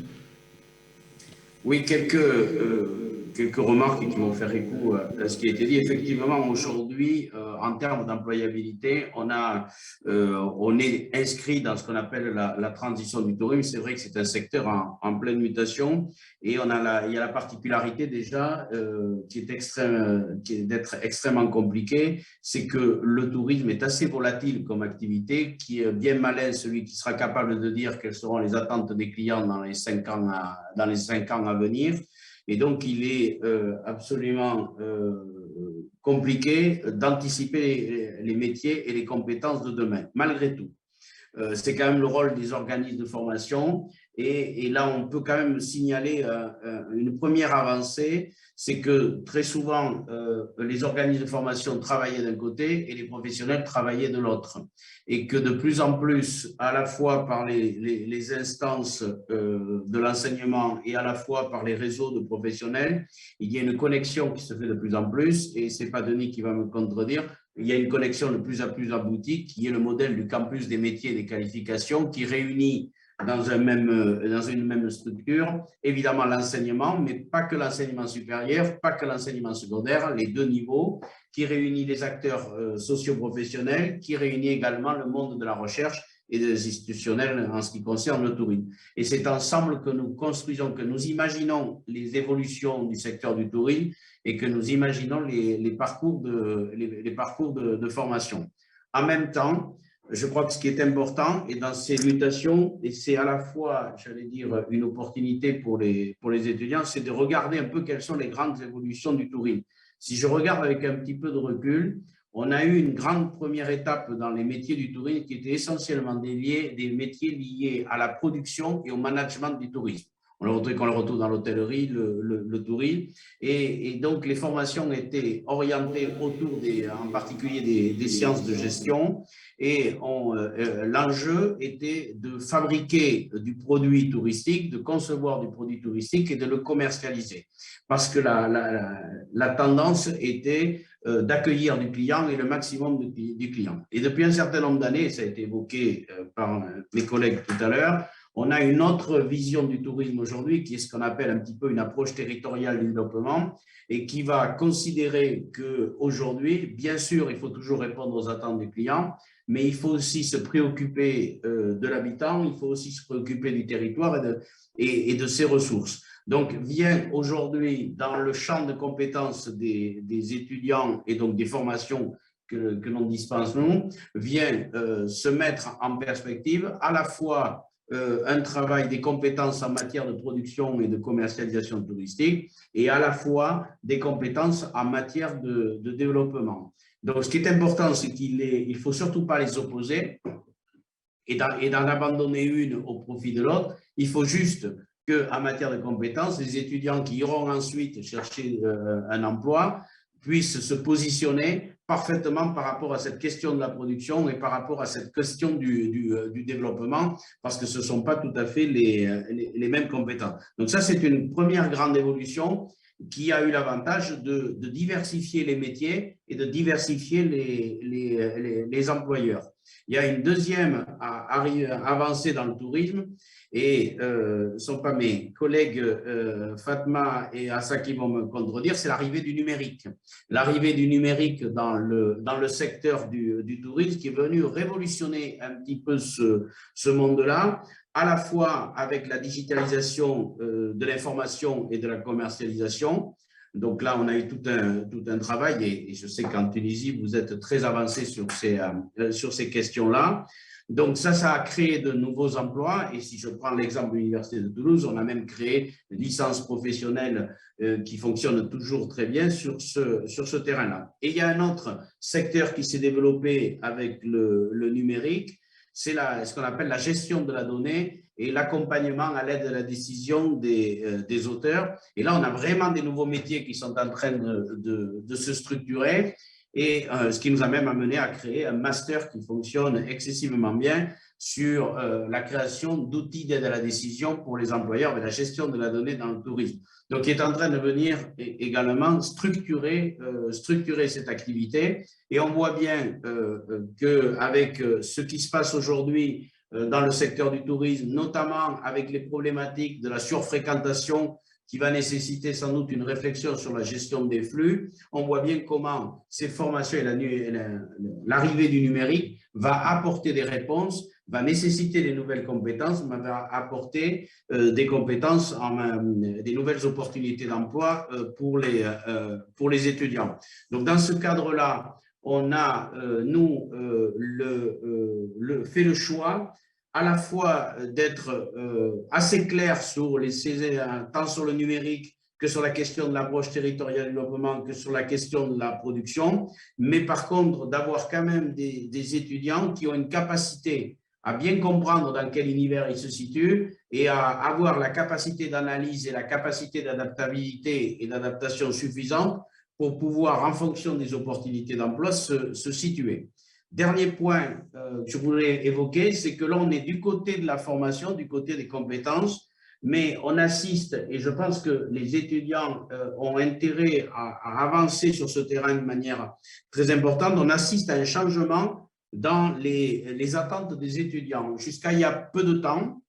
E: Oui, quelques remarques qui vont faire écho à ce qui a été dit. Effectivement, aujourd'hui, en termes d'employabilité, on est inscrit dans ce qu'on appelle la transition du tourisme. C'est vrai que c'est un secteur en pleine mutation et il y a la particularité déjà qui est d'être extrêmement compliqué, c'est que le tourisme est assez volatile comme activité, qui est bien malin celui qui sera capable de dire quelles seront les attentes des clients dans les 5 ans à venir. Et donc, il est absolument compliqué d'anticiper les métiers et les compétences de demain, malgré tout. C'est quand même le rôle des organismes de formation. Et là, on peut quand même signaler une première avancée, c'est que très souvent, les organismes de formation travaillaient d'un côté et les professionnels travaillaient de l'autre. Et que de plus en plus, à la fois par les instances de l'enseignement et à la fois par les réseaux de professionnels, il y a une connexion qui se fait de plus en plus, et ce n'est pas Denis qui va me contredire, il y a une connexion de plus en plus aboutie qui est le modèle du campus des métiers et des qualifications qui réunit dans une même structure. Évidemment, l'enseignement, mais pas que l'enseignement supérieur, pas que l'enseignement secondaire, les deux niveaux, qui réunit les acteurs socio-professionnels, qui réunit également le monde de la recherche et des institutionnels en ce qui concerne le tourisme. Et c'est ensemble que nous construisons, que nous imaginons les évolutions du secteur du tourisme et que nous imaginons les parcours de formation. En même temps, je crois que ce qui est important, et dans ces mutations, et c'est à la fois, j'allais dire, une opportunité pour les étudiants, c'est de regarder un peu quelles sont les grandes évolutions du tourisme. Si je regarde avec un petit peu de recul, on a eu une grande première étape dans les métiers du tourisme qui étaient essentiellement des métiers liés à la production et au management du tourisme. On le retrouve dans l'hôtellerie, le tourisme. Et donc, les formations étaient orientées autour, en particulier, des sciences de gestion. Et l'enjeu était de fabriquer du produit touristique, de concevoir du produit touristique et de le commercialiser. Parce que la tendance était d'accueillir du client et le maximum du client. Et depuis un certain nombre d'années, ça a été évoqué par mes collègues tout à l'heure, on a une autre vision du tourisme aujourd'hui qui est ce qu'on appelle un petit peu une approche territoriale du développement et qui va considérer qu'aujourd'hui, bien sûr, il faut toujours répondre aux attentes du client, mais il faut aussi se préoccuper de l'habitant, il faut aussi se préoccuper du territoire et de ses ressources. Donc, vient aujourd'hui dans le champ de compétences des étudiants et donc des formations que l'on dispense, nous, vient se mettre en perspective à la fois un travail des compétences en matière de production et de commercialisation touristique et à la fois des compétences en matière de développement. Donc, ce qui est important, c'est qu'il ne faut surtout pas les opposer et d'en abandonner une au profit de l'autre. Il faut juste qu'en matière de compétences, les étudiants qui iront ensuite chercher un emploi puissent se positionner parfaitement par rapport à cette question de la production et par rapport à cette question du développement, parce que ce ne sont pas tout à fait les mêmes compétences. Donc ça, c'est une première grande évolution qui a eu l'avantage de diversifier les métiers et de diversifier les employeurs. Il y a une deuxième avancée dans le tourisme, et ce ne sont pas mes collègues Fatma et Assa qui vont me contredire, c'est l'arrivée du numérique. L'arrivée du numérique dans le secteur du tourisme qui est venu révolutionner un petit peu ce monde-là, à la fois avec la digitalisation de l'information et de la commercialisation. Donc là, on a eu tout un travail et je sais qu'en Tunisie, vous êtes très avancé sur ces questions-là. Donc ça a créé de nouveaux emplois et si je prends l'exemple de l'Université de Toulouse, on a même créé une licence professionnelle qui fonctionne toujours très bien sur ce terrain-là. Et il y a un autre secteur qui s'est développé avec le numérique, c'est ce qu'on appelle la gestion de la donnée et l'accompagnement à l'aide de la décision des auteurs. Et là, on a vraiment des nouveaux métiers qui sont en train de se structurer. Et ce qui nous a même amené à créer un master qui fonctionne excessivement bien sur la création d'outils d'aide à la décision pour les employeurs et la gestion de la donnée dans le tourisme. Donc, il est en train de venir également structurer cette activité. Et on voit bien qu'avec ce qui se passe aujourd'hui dans le secteur du tourisme, notamment avec les problématiques de la surfréquentation qui va nécessiter sans doute une réflexion sur la gestion des flux, on voit bien comment ces formations et l'arrivée du numérique va apporter des réponses, va nécessiter des nouvelles compétences, mais va apporter des compétences, des nouvelles opportunités d'emploi pour les étudiants. Donc, dans ce cadre-là, on a, nous, fait le choix à la fois d'être assez clair sur tant sur le numérique que sur la question de l'approche territoriale du développement, que sur la question de la production, mais par contre d'avoir quand même des étudiants qui ont une capacité à bien comprendre dans quel univers ils se situent et à avoir la capacité d'analyse et la capacité d'adaptabilité et d'adaptation suffisante pour pouvoir, en fonction des opportunités d'emploi, se situer. Dernier point que je voulais évoquer, c'est que là, on est du côté de la formation, du côté des compétences, mais on assiste, et je pense que les étudiants ont intérêt à avancer sur ce terrain de manière très importante, on assiste à un changement dans les attentes des étudiants. Jusqu'à il y a peu de temps,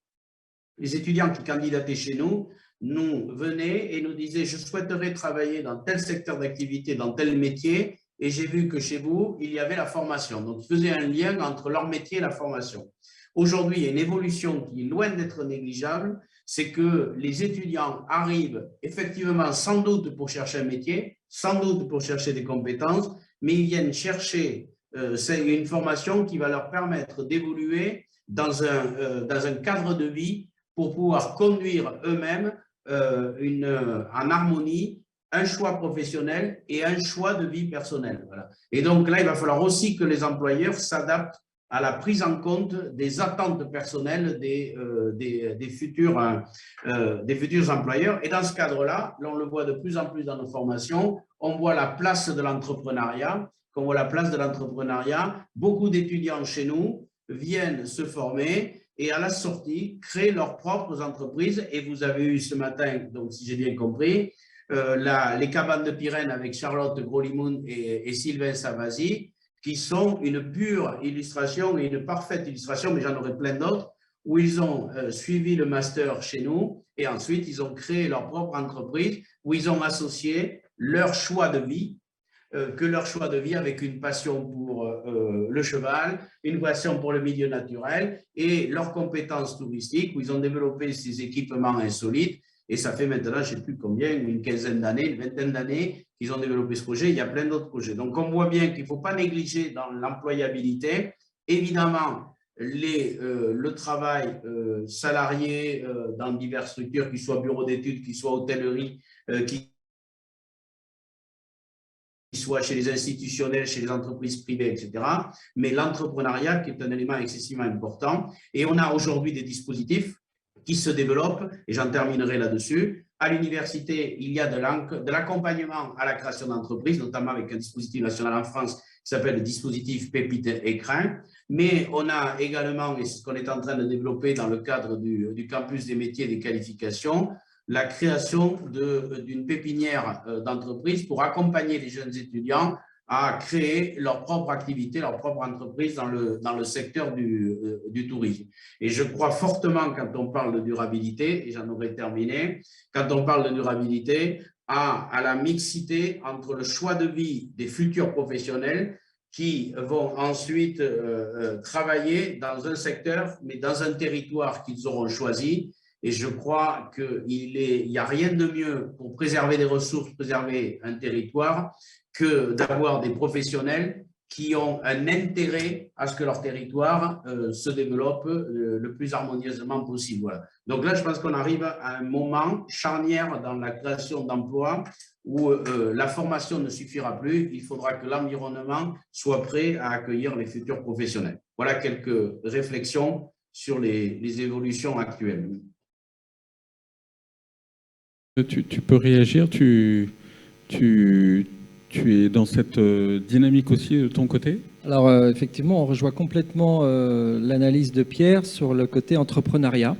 E: les étudiants qui candidataient chez nous, nous venaient et nous disaient « je souhaiterais travailler dans tel secteur d'activité, dans tel métier, et j'ai vu que chez vous, il y avait la formation ». Donc, ils faisaient un lien entre leur métier et la formation. Aujourd'hui, il y a une évolution qui est loin d'être négligeable, c'est que les étudiants arrivent effectivement sans doute pour chercher un métier, sans doute pour chercher des compétences, mais ils viennent chercher une formation qui va leur permettre d'évoluer dans un cadre de vie pour pouvoir conduire eux-mêmes en harmonie un choix professionnel et un choix de vie personnelle. Voilà. Et donc là, il va falloir aussi que les employeurs s'adaptent à la prise en compte des attentes personnelles des futurs employeurs. Et dans ce cadre-là, on le voit de plus en plus dans nos formations, on voit la place de l'entrepreneuriat. Beaucoup d'étudiants chez nous viennent se former et à la sortie, créent leurs propres entreprises. Et vous avez eu ce matin, donc si j'ai bien compris, les cabanes de Pyrène avec Charlotte Grolimoun et Sylvain Savasi, qui sont une pure illustration et une parfaite illustration, mais j'en aurai plein d'autres, où ils ont suivi le master chez nous et ensuite ils ont créé leur propre entreprise, où ils ont associé leur choix de vie, avec une passion pour le cheval, une passion pour le milieu naturel et leurs compétences touristiques, où ils ont développé ces équipements insolites. Et ça fait maintenant, je ne sais plus combien, une quinzaine d'années, une vingtaine d'années qu'ils ont développé ce projet. Il y a plein d'autres projets. Donc, on voit bien qu'il ne faut pas négliger dans l'employabilité, évidemment, le travail salarié dans diverses structures, qu'ils soient bureaux d'études, qu'ils soient hôtellerie, qu'ils soient chez les institutionnels, chez les entreprises privées, etc. Mais l'entrepreneuriat qui est un élément excessivement important. Et on a aujourd'hui des dispositifs qui se développent, et j'en terminerai là-dessus. À l'université, il y a de l'accompagnement à la création d'entreprises, notamment avec un dispositif national en France qui s'appelle le dispositif Pépite Écrin. Mais on a également, et c'est ce qu'on est en train de développer dans le cadre du campus des métiers et des qualifications, la création d'une pépinière d'entreprise pour accompagner les jeunes étudiants à créer leur propre activité, leur propre entreprise dans le secteur du tourisme. Et je crois fortement, quand on parle de durabilité, et j'en aurai terminé, quand on parle de durabilité, à la mixité entre le choix de vie des futurs professionnels qui vont ensuite travailler dans un secteur, mais dans un territoire qu'ils auront choisi. Et je crois qu'il n'y a rien de mieux pour préserver des ressources, préserver un territoire, que d'avoir des professionnels qui ont un intérêt à ce que leur territoire se développe le plus harmonieusement possible. Voilà. Donc là, je pense qu'on arrive à un moment charnière dans la création d'emplois où la formation ne suffira plus. Il faudra que l'environnement soit prêt à accueillir les futurs professionnels. Voilà quelques réflexions sur les évolutions actuelles.
A: Tu peux réagir, tu es dans cette dynamique aussi de ton côté?
C: Alors effectivement, on rejoint complètement l'analyse de Pierre sur le côté entrepreneuriat.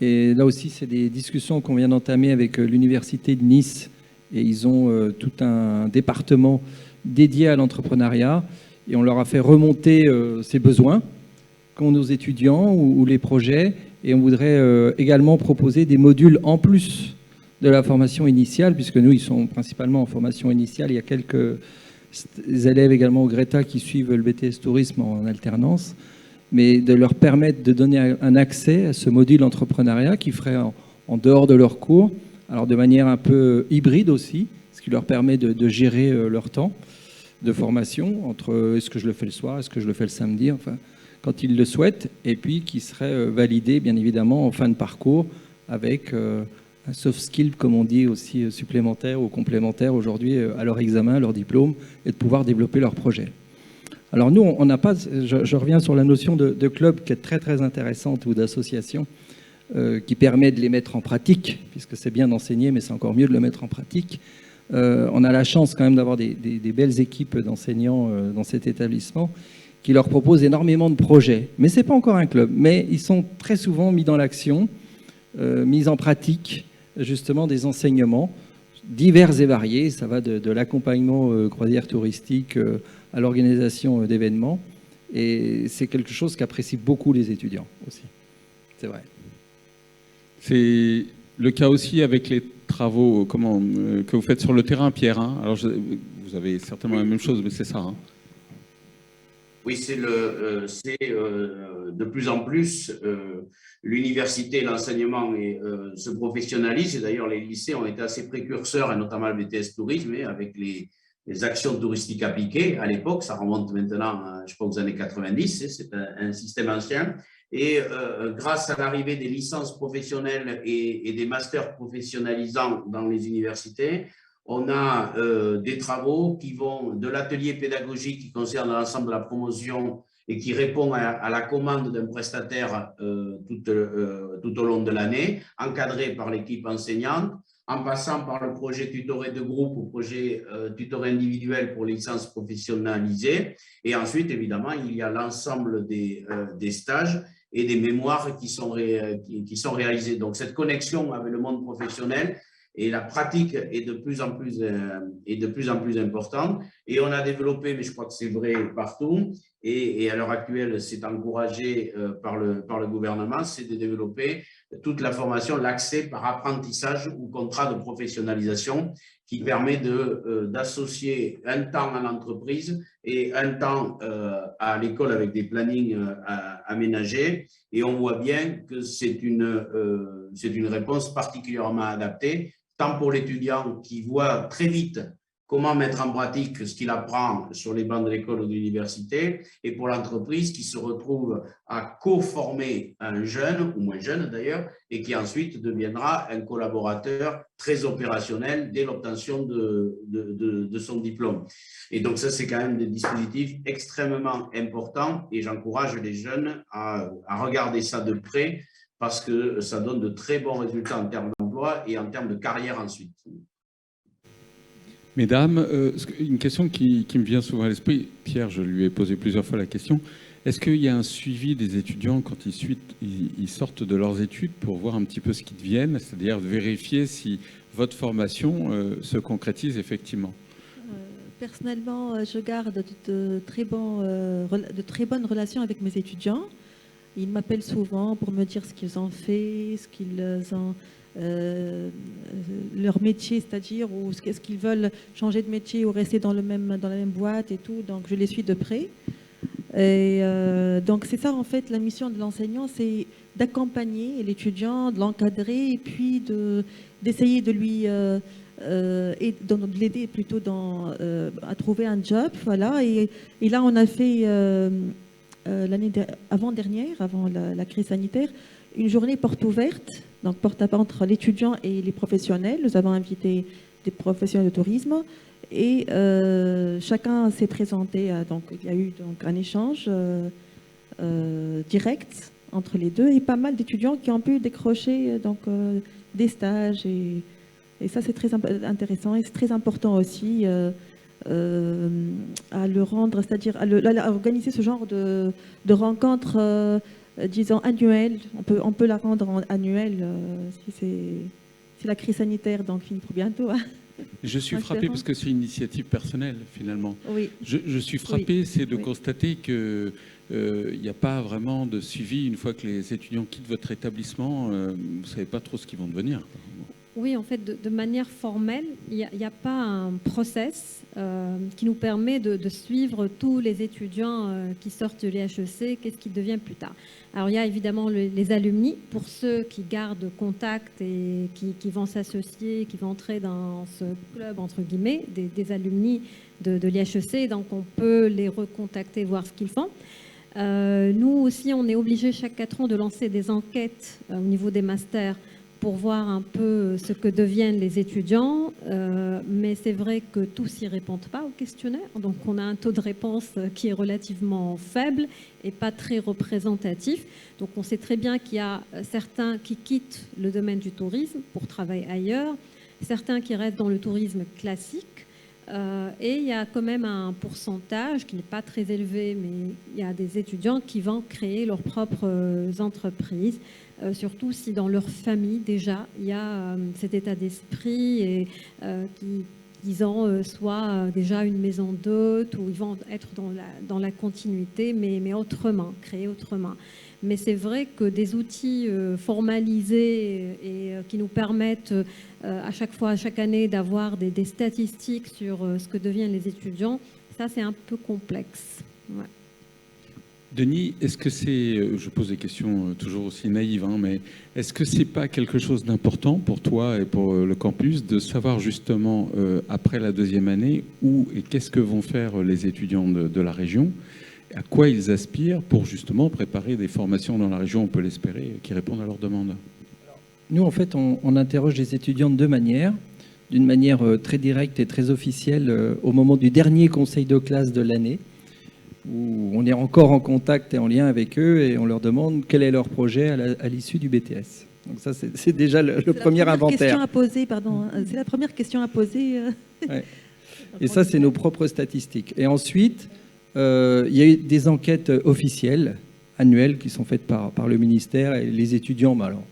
C: Et là aussi, c'est des discussions qu'on vient d'entamer avec l'Université de Nice. Et ils ont tout un département dédié à l'entrepreneuriat. Et on leur a fait remonter ces besoins qu'ont nos étudiants ou les projets. Et on voudrait également proposer des modules en plus de la formation initiale, puisque nous, ils sont principalement en formation initiale. Il y a quelques élèves également au Greta qui suivent le BTS Tourisme en alternance, mais de leur permettre de donner un accès à ce module entrepreneuriat qui ferait en dehors de leurs cours, alors de manière un peu hybride aussi, ce qui leur permet de gérer leur temps de formation, entre est-ce que je le fais le soir, est-ce que je le fais le samedi, enfin, quand ils le souhaitent, et puis qui serait validé, bien évidemment, en fin de parcours avec un soft skill, comme on dit aussi, supplémentaire ou complémentaire aujourd'hui à leur examen, à leur diplôme, et de pouvoir développer leur projet. Alors nous, on n'a pas, je reviens sur la notion de club qui est très très intéressante, ou d'association, qui permet de les mettre en pratique, puisque c'est bien d'enseigner, mais c'est encore mieux de le mettre en pratique. On a la chance quand même d'avoir des belles équipes d'enseignants dans cet établissement, qui leur proposent énormément de projets. Mais ce n'est pas encore un club, mais ils sont très souvent mis dans l'action, mis en pratique, justement des enseignements divers et variés. Ça va de l'accompagnement croisière touristique à l'organisation d'événements. Et c'est quelque chose qu'apprécient beaucoup les étudiants aussi. C'est vrai.
A: C'est le cas aussi avec les travaux que vous faites sur le terrain, Pierre. Hein. Alors, vous avez certainement la même chose, mais c'est ça. Hein.
E: Oui, c'est de plus en plus l'université, l'enseignement se professionnalise. Et d'ailleurs, les lycées ont été assez précurseurs, et notamment le BTS Tourisme, avec les actions touristiques appliquées. À l'époque, ça remonte maintenant, je crois, aux années 90. C'est un système ancien. Et grâce à l'arrivée des licences professionnelles et des masters professionnalisants dans les universités, on a des travaux qui vont de l'atelier pédagogique qui concerne l'ensemble de la promotion et qui répond à la commande d'un prestataire tout au long de l'année, encadré par l'équipe enseignante, en passant par le projet tutoré de groupe ou projet tutoré individuel pour licence professionnalisée. Et ensuite, évidemment, il y a l'ensemble des stages et des mémoires qui sont réalisés. Donc, cette connexion avec le monde professionnel et la pratique est de plus en plus importante. Et on a développé, mais je crois que c'est vrai partout, et à l'heure actuelle, c'est encouragé par le gouvernement, c'est de développer toute la formation, l'accès par apprentissage ou contrat de professionnalisation qui permet d'associer un temps à l'entreprise et un temps à l'école avec des plannings aménagés. Et on voit bien que c'est une réponse particulièrement adaptée, tant pour l'étudiant qui voit très vite comment mettre en pratique ce qu'il apprend sur les bancs de l'école ou de l'université, et pour l'entreprise qui se retrouve à co-former un jeune, ou moins jeune d'ailleurs, et qui ensuite deviendra un collaborateur très opérationnel dès l'obtention de son diplôme. Et donc ça, c'est quand même des dispositifs extrêmement importants, et j'encourage les jeunes à regarder ça de près, parce que ça donne de très bons résultats en termes d'emploi et en termes de carrière ensuite.
A: Mesdames, une question qui me vient souvent à l'esprit, Pierre, je lui ai posé plusieurs fois la question, est-ce qu'il y a un suivi des étudiants quand ils sortent de leurs études pour voir un petit peu ce qu'ils deviennent, c'est-à-dire vérifier si votre formation se concrétise effectivement?
D: Personnellement, je garde de très bonnes relations avec mes étudiants. Ils m'appellent souvent pour me dire ce qu'ils ont fait, ce qu'ils ont... leur métier, c'est-à-dire ou est-ce qu'ils veulent changer de métier ou rester dans la même boîte et tout, donc je les suis de près. Et donc c'est ça en fait la mission de l'enseignant, c'est d'accompagner l'étudiant, de l'encadrer et puis d'essayer de lui et de l'aider plutôt à trouver un job, voilà. Et là on a fait l'année avant-dernière, avant la crise sanitaire, une journée porte ouverte, donc porte à porte entre l'étudiant et les professionnels. Nous avons invité des professionnels de tourisme et chacun s'est présenté. Donc il y a eu donc un échange direct entre les deux et pas mal d'étudiants qui ont pu décrocher donc des stages et ça c'est très intéressant et c'est très important aussi à le rendre, c'est-à-dire à organiser ce genre de rencontres. Disons annuelle, on peut la rendre annuelle si la crise sanitaire donc finit pour bientôt. Hein.
A: Je suis frappé parce que c'est une initiative personnelle finalement.
D: Oui.
A: Je suis frappé,
D: oui.
A: c'est de constater que il n'y a pas vraiment de suivi une fois que les étudiants quittent votre établissement. Vous ne savez pas trop ce qu'ils vont devenir.
B: Oui, en fait, de manière formelle, il n'y a pas un process qui nous permet de suivre tous les étudiants qui sortent de l'IHEC, qu'est-ce qu'ils deviennent plus tard. Alors, il y a évidemment les alumni, pour ceux qui gardent contact et qui vont s'associer, qui vont entrer dans ce club, entre guillemets, des alumni de l'IHEC. Donc, on peut les recontacter, voir ce qu'ils font. Nous aussi, on est obligé chaque 4 ans de lancer des enquêtes au niveau des masters pour voir un peu ce que deviennent les étudiants, mais c'est vrai que tous n'y répondent pas au questionnaire, donc on a un taux de réponse qui est relativement faible et pas très représentatif. Donc on sait très bien qu'il y a certains qui quittent le domaine du tourisme pour travailler ailleurs, certains qui restent dans le tourisme classique, et il y a quand même un pourcentage qui n'est pas très élevé, mais il y a des étudiants qui vont créer leurs propres entreprises, surtout si dans leur famille déjà il y a cet état d'esprit et disant soit déjà une maison d'hôtes, où ils vont être dans la continuité, mais autrement, créés autrement. Mais c'est vrai que des outils formalisés et qui nous permettent à chaque fois, à chaque année, d'avoir des statistiques sur ce que deviennent les étudiants, ça c'est un peu complexe. Ouais.
A: Denis, est-ce que c'est, je pose des questions toujours aussi naïves, hein, mais est-ce que c'est pas quelque chose d'important pour toi et pour le campus de savoir justement après la deuxième année où et qu'est-ce que vont faire les étudiants de la région, à quoi ils aspirent pour justement préparer des formations dans la région, on peut l'espérer, qui répondent à leurs demandes?
C: Nous, en fait, on interroge les étudiants de deux manières. D'une manière très directe et très officielle au moment du dernier conseil de classe de l'année, où on est encore en contact et en lien avec eux et on leur demande quel est leur projet à l'issue du BTS. Donc ça, c'est déjà le premier inventaire.
D: C'est la première question à poser.
C: Ouais. Et ça, c'est nos propres statistiques. Et ensuite, il y a eu des enquêtes officielles, annuelles, qui sont faites par le ministère et les étudiants. Bah alors,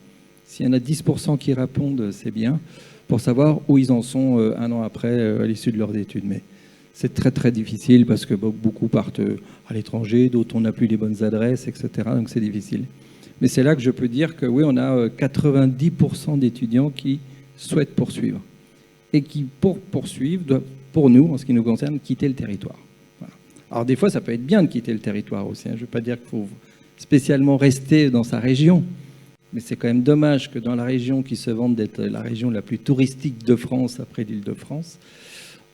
C: s'il y en a 10% qui répondent, c'est bien, pour savoir où ils en sont un an après, à l'issue de leurs études. Mais c'est très très difficile parce que beaucoup partent à l'étranger, d'autres on n'a plus les bonnes adresses, etc. Donc c'est difficile. Mais c'est là que je peux dire que oui, on a 90% d'étudiants qui souhaitent poursuivre. Et qui, pour poursuivre, doivent, pour nous, en ce qui nous concerne, quitter le territoire. Voilà. Alors des fois, ça peut être bien de quitter le territoire aussi. Hein. Je ne veux pas dire qu'il faut spécialement rester dans sa région. Mais c'est quand même dommage que dans la région qui se vante d'être la région la plus touristique de France, après l'Île-de-France,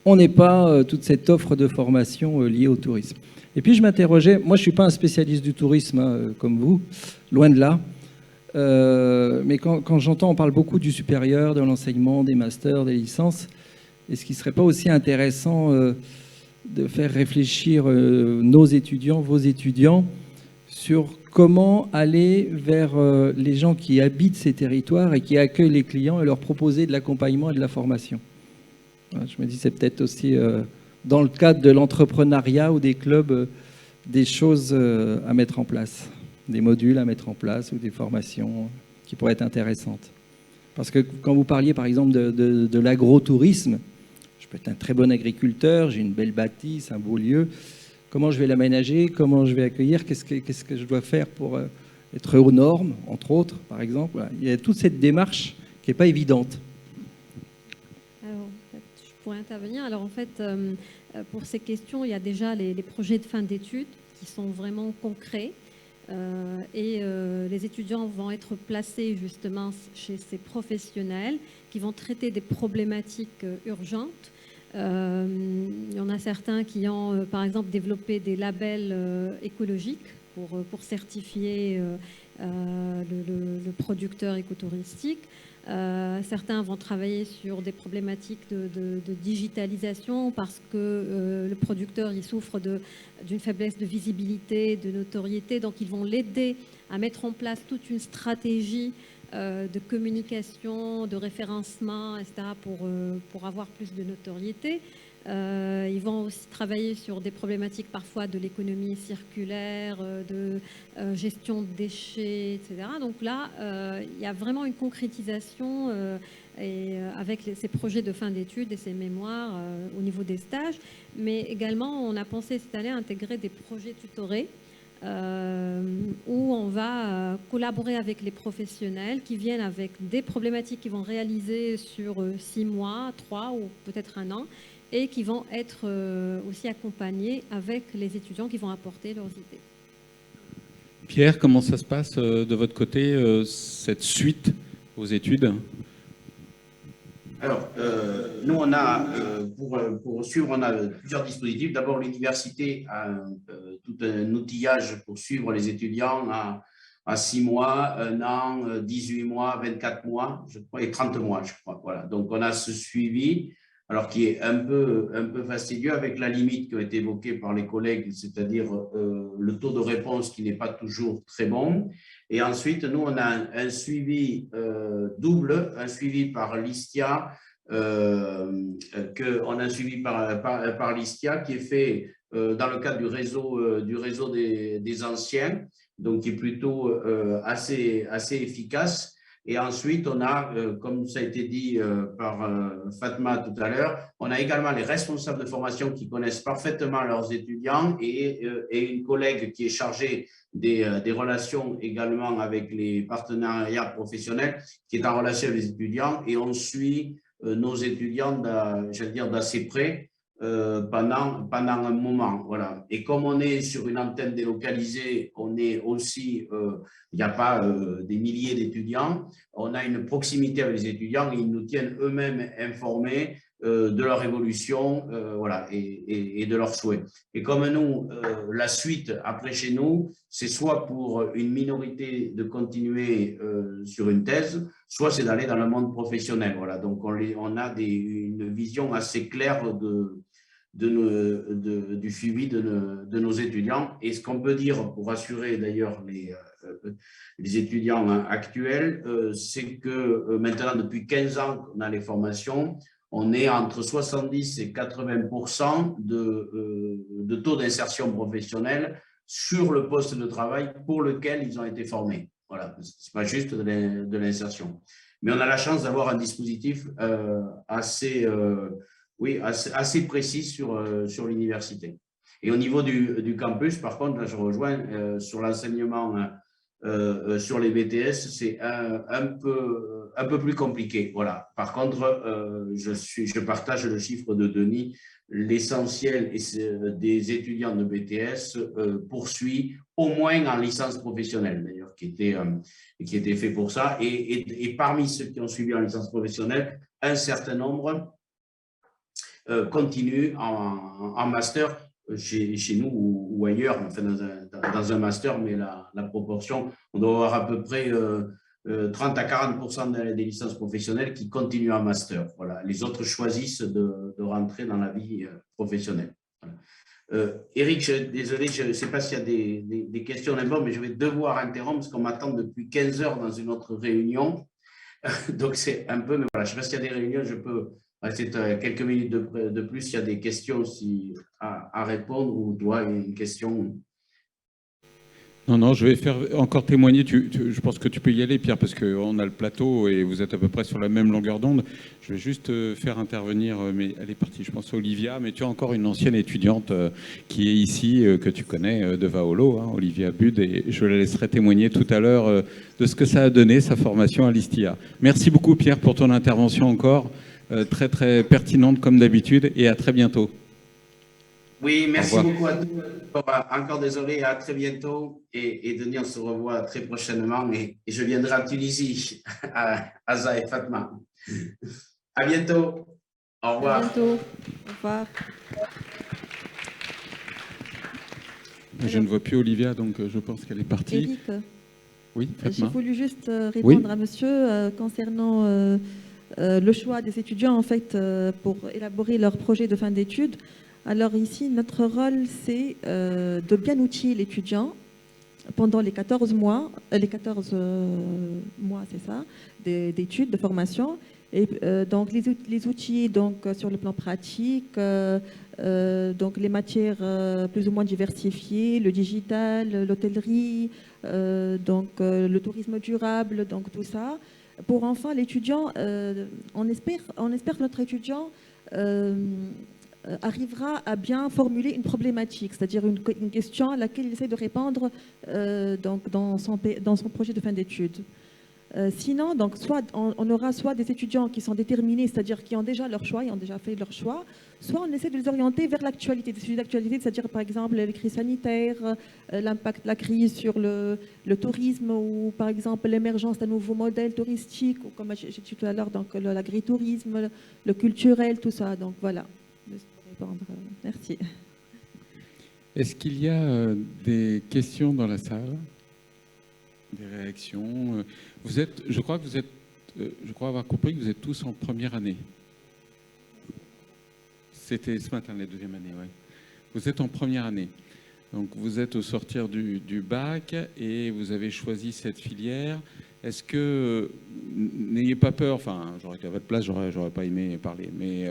C: on n'ait pas toute cette offre de formation liée au tourisme. Et puis je m'interrogeais, moi je ne suis pas un spécialiste du tourisme hein, comme vous, loin de là, mais quand j'entends, on parle beaucoup du supérieur, de l'enseignement, des masters, des licences, est-ce qu'il ne serait pas aussi intéressant de faire réfléchir nos étudiants, vos étudiants, sur comment aller vers les gens qui habitent ces territoires et qui accueillent les clients et leur proposer de l'accompagnement et de la formation? Je me dis, c'est peut-être aussi dans le cadre de l'entrepreneuriat ou des clubs, des choses à mettre en place, des modules à mettre en place ou des formations qui pourraient être intéressantes. Parce que quand vous parliez par exemple de l'agrotourisme, je peux être un très bon agriculteur, j'ai une belle bâtisse, un beau lieu. Comment je vais l'aménager? Comment je vais accueillir? Qu'est-ce que je dois faire pour être aux normes, entre autres, par exemple? Voilà. Il y a toute cette démarche qui n'est pas évidente.
B: Pour intervenir. Alors en fait, pour ces questions, il y a déjà les projets de fin d'études qui sont vraiment concrets et les étudiants vont être placés justement chez ces professionnels qui vont traiter des problématiques urgentes. Il y en a certains qui ont par exemple développé des labels écologiques pour certifier le producteur écotouristique. Certains vont travailler sur des problématiques de digitalisation parce que le producteur il souffre d'une faiblesse de visibilité, de notoriété. Donc ils vont l'aider à mettre en place toute une stratégie de communication, de référencement, etc. pour avoir plus de notoriété. Ils vont aussi travailler sur des problématiques parfois de l'économie circulaire, de gestion de déchets, etc. Donc là, il y a vraiment une concrétisation avec ces projets de fin d'études et ces mémoires au niveau des stages. Mais également, on a pensé cette année à intégrer des projets tutorés où on va collaborer avec les professionnels qui viennent avec des problématiques qu'ils vont réaliser sur 6 mois, 3 ou peut-être 1 an, et qui vont être aussi accompagnés avec les étudiants qui vont apporter leurs idées.
A: Pierre, comment ça se passe de votre côté, cette suite aux études?
E: Alors, nous, on a, pour suivre, on a plusieurs dispositifs. D'abord, l'université a tout un outillage pour suivre les étudiants à 6 mois, 1 an, 18 mois, 24 mois, je crois, et 30 mois, je crois. Voilà. Donc, on a ce suivi, alors qui est un peu fastidieux avec la limite qui a été évoquée par les collègues, c'est-à-dire le taux de réponse qui n'est pas toujours très bon. Et ensuite, nous, on a un suivi double, un suivi par l'ISTIA, on a un suivi par l'ISTIA qui est fait dans le cadre du réseau des anciens, donc qui est plutôt assez efficace. Et ensuite, on a, comme ça a été dit par Fatma tout à l'heure, on a également les responsables de formation qui connaissent parfaitement leurs étudiants et une collègue qui est chargée des relations également avec les partenariats professionnels, qui est en relation avec les étudiants. Et on suit nos étudiants, j'allais dire, d'assez près pendant un moment. Voilà. Et comme on est sur une antenne délocalisée, on est aussi, il n'y a pas des milliers d'étudiants, on a une proximité avec les étudiants et ils nous tiennent eux-mêmes informés de leur évolution voilà, et de leurs souhaits. Et comme nous, la suite après chez nous, c'est soit pour une minorité de continuer sur une thèse, soit c'est d'aller dans le monde professionnel. Voilà. Donc on a une vision assez claire du suivi de nos étudiants. Et ce qu'on peut dire pour rassurer d'ailleurs les étudiants actuels, c'est que maintenant, depuis 15 ans qu'on a les formations, on est entre 70 et 80% de taux d'insertion professionnelle sur le poste de travail pour lequel ils ont été formés. Voilà, ce n'est pas juste de l'insertion. Mais on a la chance d'avoir un dispositif assez précis sur l'université. Et au niveau du campus, par contre, là, je rejoins sur l'enseignement sur les BTS, c'est un peu plus compliqué. Voilà. Par contre, je partage le chiffre de Denis. L'essentiel des étudiants de BTS poursuit au moins en licence professionnelle, d'ailleurs, qui était fait pour ça. Et parmi ceux qui ont suivi en licence professionnelle, un certain nombre continue en master chez nous ou ailleurs, enfin dans un master, mais la proportion, on doit avoir à peu près 30 à 40% des licences professionnelles qui continuent en master. Voilà. Les autres choisissent de rentrer dans la vie professionnelle. Voilà. Eric, désolé, je ne sais pas s'il y a des questions d'abord, mais je vais devoir interrompre parce qu'on m'attend depuis 15 heures dans une autre réunion. Donc, c'est un peu, mais voilà, je ne sais pas s'il y a des réunions, je peux rester quelques minutes de plus. S'il y a des questions aussi à répondre ou toi, une question.
A: Non, je vais faire encore témoigner. Je pense que tu peux y aller, Pierre, parce qu'on a le plateau et vous êtes à peu près sur la même longueur d'onde. Je vais juste faire intervenir, mais elle est partie, je pense, Olivia. Mais tu as encore une ancienne étudiante qui est ici, que tu connais, de Vaolo, hein, Olivia Bud, et je la laisserai témoigner tout à l'heure de ce que ça a donné, sa formation à l'ISTIA. Merci beaucoup, Pierre, pour ton intervention encore, très, très pertinente comme d'habitude, et à très bientôt.
E: Oui, merci beaucoup à tous. Encore désolé, à très bientôt. Et Denis, on se revoit très prochainement. Et je viendrai en Tunisie, à Aza et Fatma. À bientôt. Au revoir.
D: À bientôt. Au revoir.
A: Je ne vois plus Olivia, donc je pense qu'elle est partie.
D: Eric,
A: oui, Fatma.
D: j'ai voulu juste répondre à monsieur concernant le choix des étudiants en fait, pour élaborer leur projet de fin d'études. Alors ici, notre rôle, c'est de bien outiller l'étudiant pendant les 14 mois, c'est ça, d'études, de formation. Et donc les outils donc, sur le plan pratique, donc les matières plus ou moins diversifiées, le digital, l'hôtellerie, donc le tourisme durable, donc tout ça. Pour enfin l'étudiant, on espère que notre étudiant arrivera à bien formuler une problématique, c'est-à-dire une question à laquelle il essaie de répondre donc dans son projet de fin d'études. Sinon, donc, on aura soit des étudiants qui sont déterminés, c'est-à-dire qui ont déjà leur choix, ils ont déjà fait leur choix, soit on essaie de les orienter vers l'actualité, des sujets d'actualité, c'est-à-dire par exemple les crises sanitaires, l'impact de la crise sur le tourisme ou par exemple l'émergence d'un nouveau modèle touristique, ou comme j'ai dit tout à l'heure, donc l'agritourisme, le culturel, tout ça. Donc voilà. Merci.
A: Est-ce qu'il y a des questions dans la salle? Des réactions? Je crois avoir compris que vous êtes tous en première année. C'était ce matin, la deuxième année, oui. Vous êtes en première année. Donc vous êtes au sortir du bac et vous avez choisi cette filière. Est-ce que, n'ayez pas peur, enfin, j'aurais été à votre place, j'aurais pas aimé parler, mais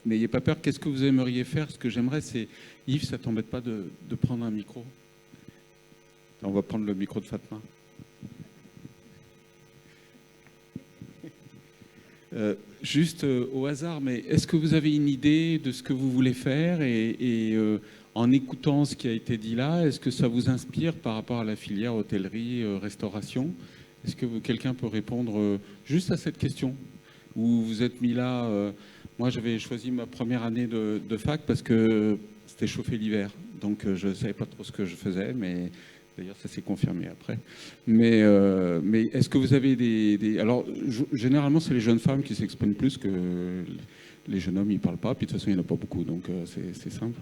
A: n'ayez pas peur, qu'est-ce que vous aimeriez faire? Ce que j'aimerais, c'est, Yves, ça t'embête pas de prendre un micro? On va prendre le micro de Fatma. Juste au hasard, mais est-ce que vous avez une idée de ce que vous voulez faire et en écoutant ce qui a été dit là, est-ce que ça vous inspire par rapport à la filière hôtellerie, restauration? Est-ce que quelqu'un peut répondre juste à cette question? Ou vous êtes mis là moi, j'avais choisi ma première année de fac parce que c'était chauffé l'hiver. Donc, je ne savais pas trop ce que je faisais, mais d'ailleurs, ça s'est confirmé après. Mais est-ce que vous avez Alors, généralement, c'est les jeunes femmes qui s'expriment plus que les jeunes hommes, ils ne parlent pas. Puis, de toute façon, il n'y en a pas beaucoup, donc c'est simple.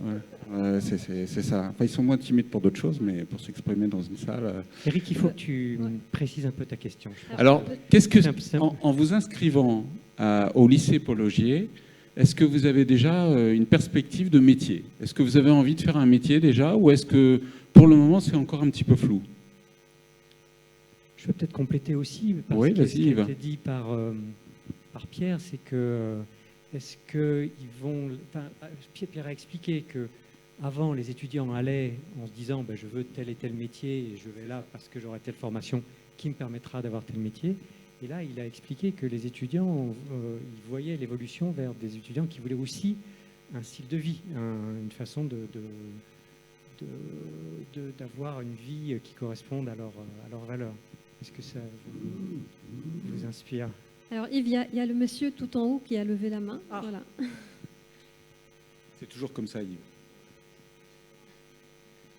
A: Ouais, c'est ça. Enfin, ils sont moins timides pour d'autres choses, mais pour s'exprimer dans une salle...
F: Eric, il faut que tu précises un peu ta question.
A: Alors, qu'est-ce que,
F: Simple.
A: en vous inscrivant au lycée Paul Augier, est-ce que vous avez déjà une perspective de métier? Est-ce que vous avez envie de faire un métier déjà, ou est-ce que pour le moment c'est encore un petit peu flou?
F: Je peux peut-être compléter aussi, parce
A: Oui,
F: que ce
A: vas-y,
F: qui a
A: Yves.
F: été dit par Pierre, c'est que est-ce qu'ils vont... Enfin, Pierre a expliqué que avant, les étudiants allaient en se disant je veux tel et tel métier et je vais là parce que j'aurai telle formation qui me permettra d'avoir tel métier. Et là, il a expliqué que les étudiants, ils voyaient l'évolution vers des étudiants qui voulaient aussi un style de vie, une façon d'avoir une vie qui corresponde à leurs valeurs. Est-ce que ça vous inspire?
B: Alors Yves, il y a le monsieur tout en haut qui a levé la main.
F: Ah.
B: Voilà.
A: C'est toujours comme ça, Yves.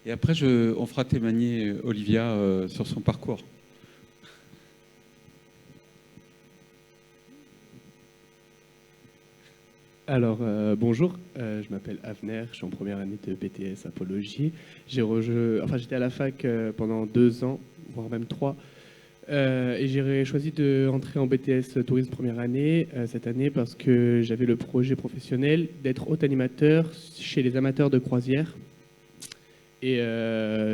A: Et après, on fera témoigner Olivia sur son parcours.
G: Alors, bonjour, je m'appelle Avner, je suis en première année de BTS Apologie. J'étais à la fac pendant 2 ans, voire même 3, et j'ai choisi d'entrer en BTS Tourisme première année cette année parce que j'avais le projet professionnel d'être hôte animateur chez les amateurs de croisière. Et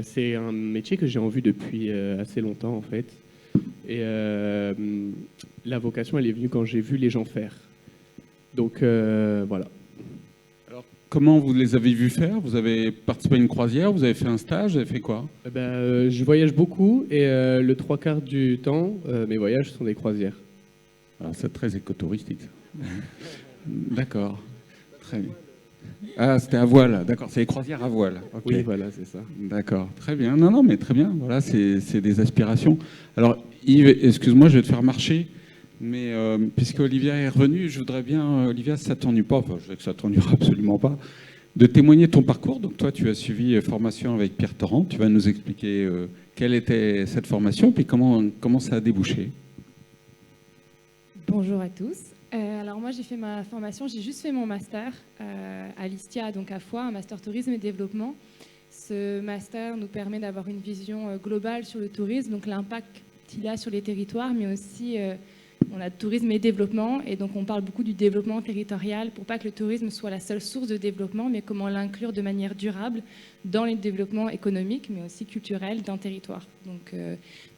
G: c'est un métier que j'ai en vue depuis assez longtemps en fait. Et la vocation, elle est venue quand j'ai vu les gens faire. Donc voilà.
A: Alors, comment vous les avez vus faire? Vous avez participé à une croisière? Vous avez fait un stage? Vous avez fait quoi?
G: Je voyage beaucoup et le 3/4 du temps, mes voyages sont des croisières.
A: Alors, c'est très écotouristique. D'accord. Très bien. Ah, c'était à voile. D'accord, c'est les croisières à voile. Okay.
G: Oui, voilà, c'est ça.
A: D'accord, très bien. Non, mais très bien. Voilà, c'est des aspirations. Alors, Yves, excuse-moi, je vais te faire marcher. Mais puisque Olivia est revenue, je voudrais bien, Olivia, ça ne t'ennuie pas, enfin je sais que ça ne t'ennuiera absolument pas, de témoigner de ton parcours. Donc toi, tu as suivi formation avec Pierre Torrent. Tu vas nous expliquer quelle était cette formation, puis comment ça a débouché.
H: Bonjour à tous. Alors moi, j'ai fait ma formation, j'ai juste fait mon master à l'ISTIA, donc à Foix, un master tourisme et développement. Ce master nous permet d'avoir une vision globale sur le tourisme, donc l'impact qu'il a sur les territoires, mais aussi... on a tourisme et développement, et donc on parle beaucoup du développement territorial pour pas que le tourisme soit la seule source de développement, mais comment l'inclure de manière durable dans les développements économiques, mais aussi culturels d'un territoire. Donc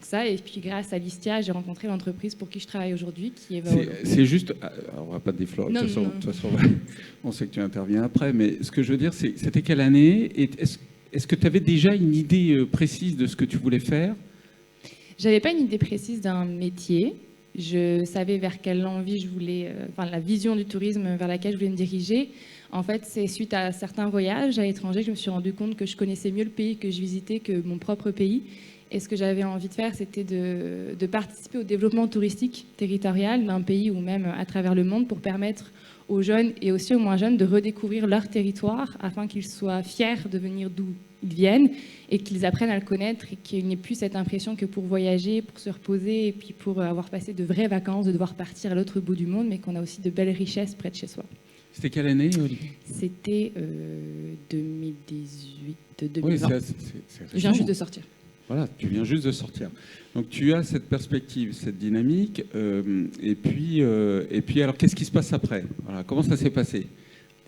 H: ça, et puis grâce à l'ISTIA, j'ai rencontré l'entreprise pour qui je travaille aujourd'hui, qui est Vaolo.
A: C'est juste, alors on va pas te déflorer, de toute façon, on sait que tu interviens après, mais ce que je veux dire, c'était quelle année, et est-ce que tu avais déjà une idée précise de ce que tu voulais faire?
H: J'avais pas une idée précise d'un métier. Je savais vers quelle envie je voulais, la vision du tourisme vers laquelle je voulais me diriger. En fait, c'est suite à certains voyages à l'étranger que je me suis rendu compte que je connaissais mieux le pays que je visitais que mon propre pays. Et ce que j'avais envie de faire, c'était de participer au développement touristique territorial d'un pays ou même à travers le monde pour permettre aux jeunes et aussi aux moins jeunes de redécouvrir leur territoire afin qu'ils soient fiers de venir d'où ils viennent et qu'ils apprennent à le connaître et qu'il n'y ait plus cette impression que pour voyager, pour se reposer et puis pour avoir passé de vraies vacances, de devoir partir à l'autre bout du monde, mais qu'on a aussi de belles richesses près de chez soi.
A: C'était quelle année, Olivier?
H: C'était 2018, 2020.
A: Oui,
H: je viens juste de sortir.
A: Voilà, tu viens juste de sortir. Donc tu as cette perspective, cette dynamique, et puis alors qu'est-ce qui se passe après? Voilà, comment ça s'est passé?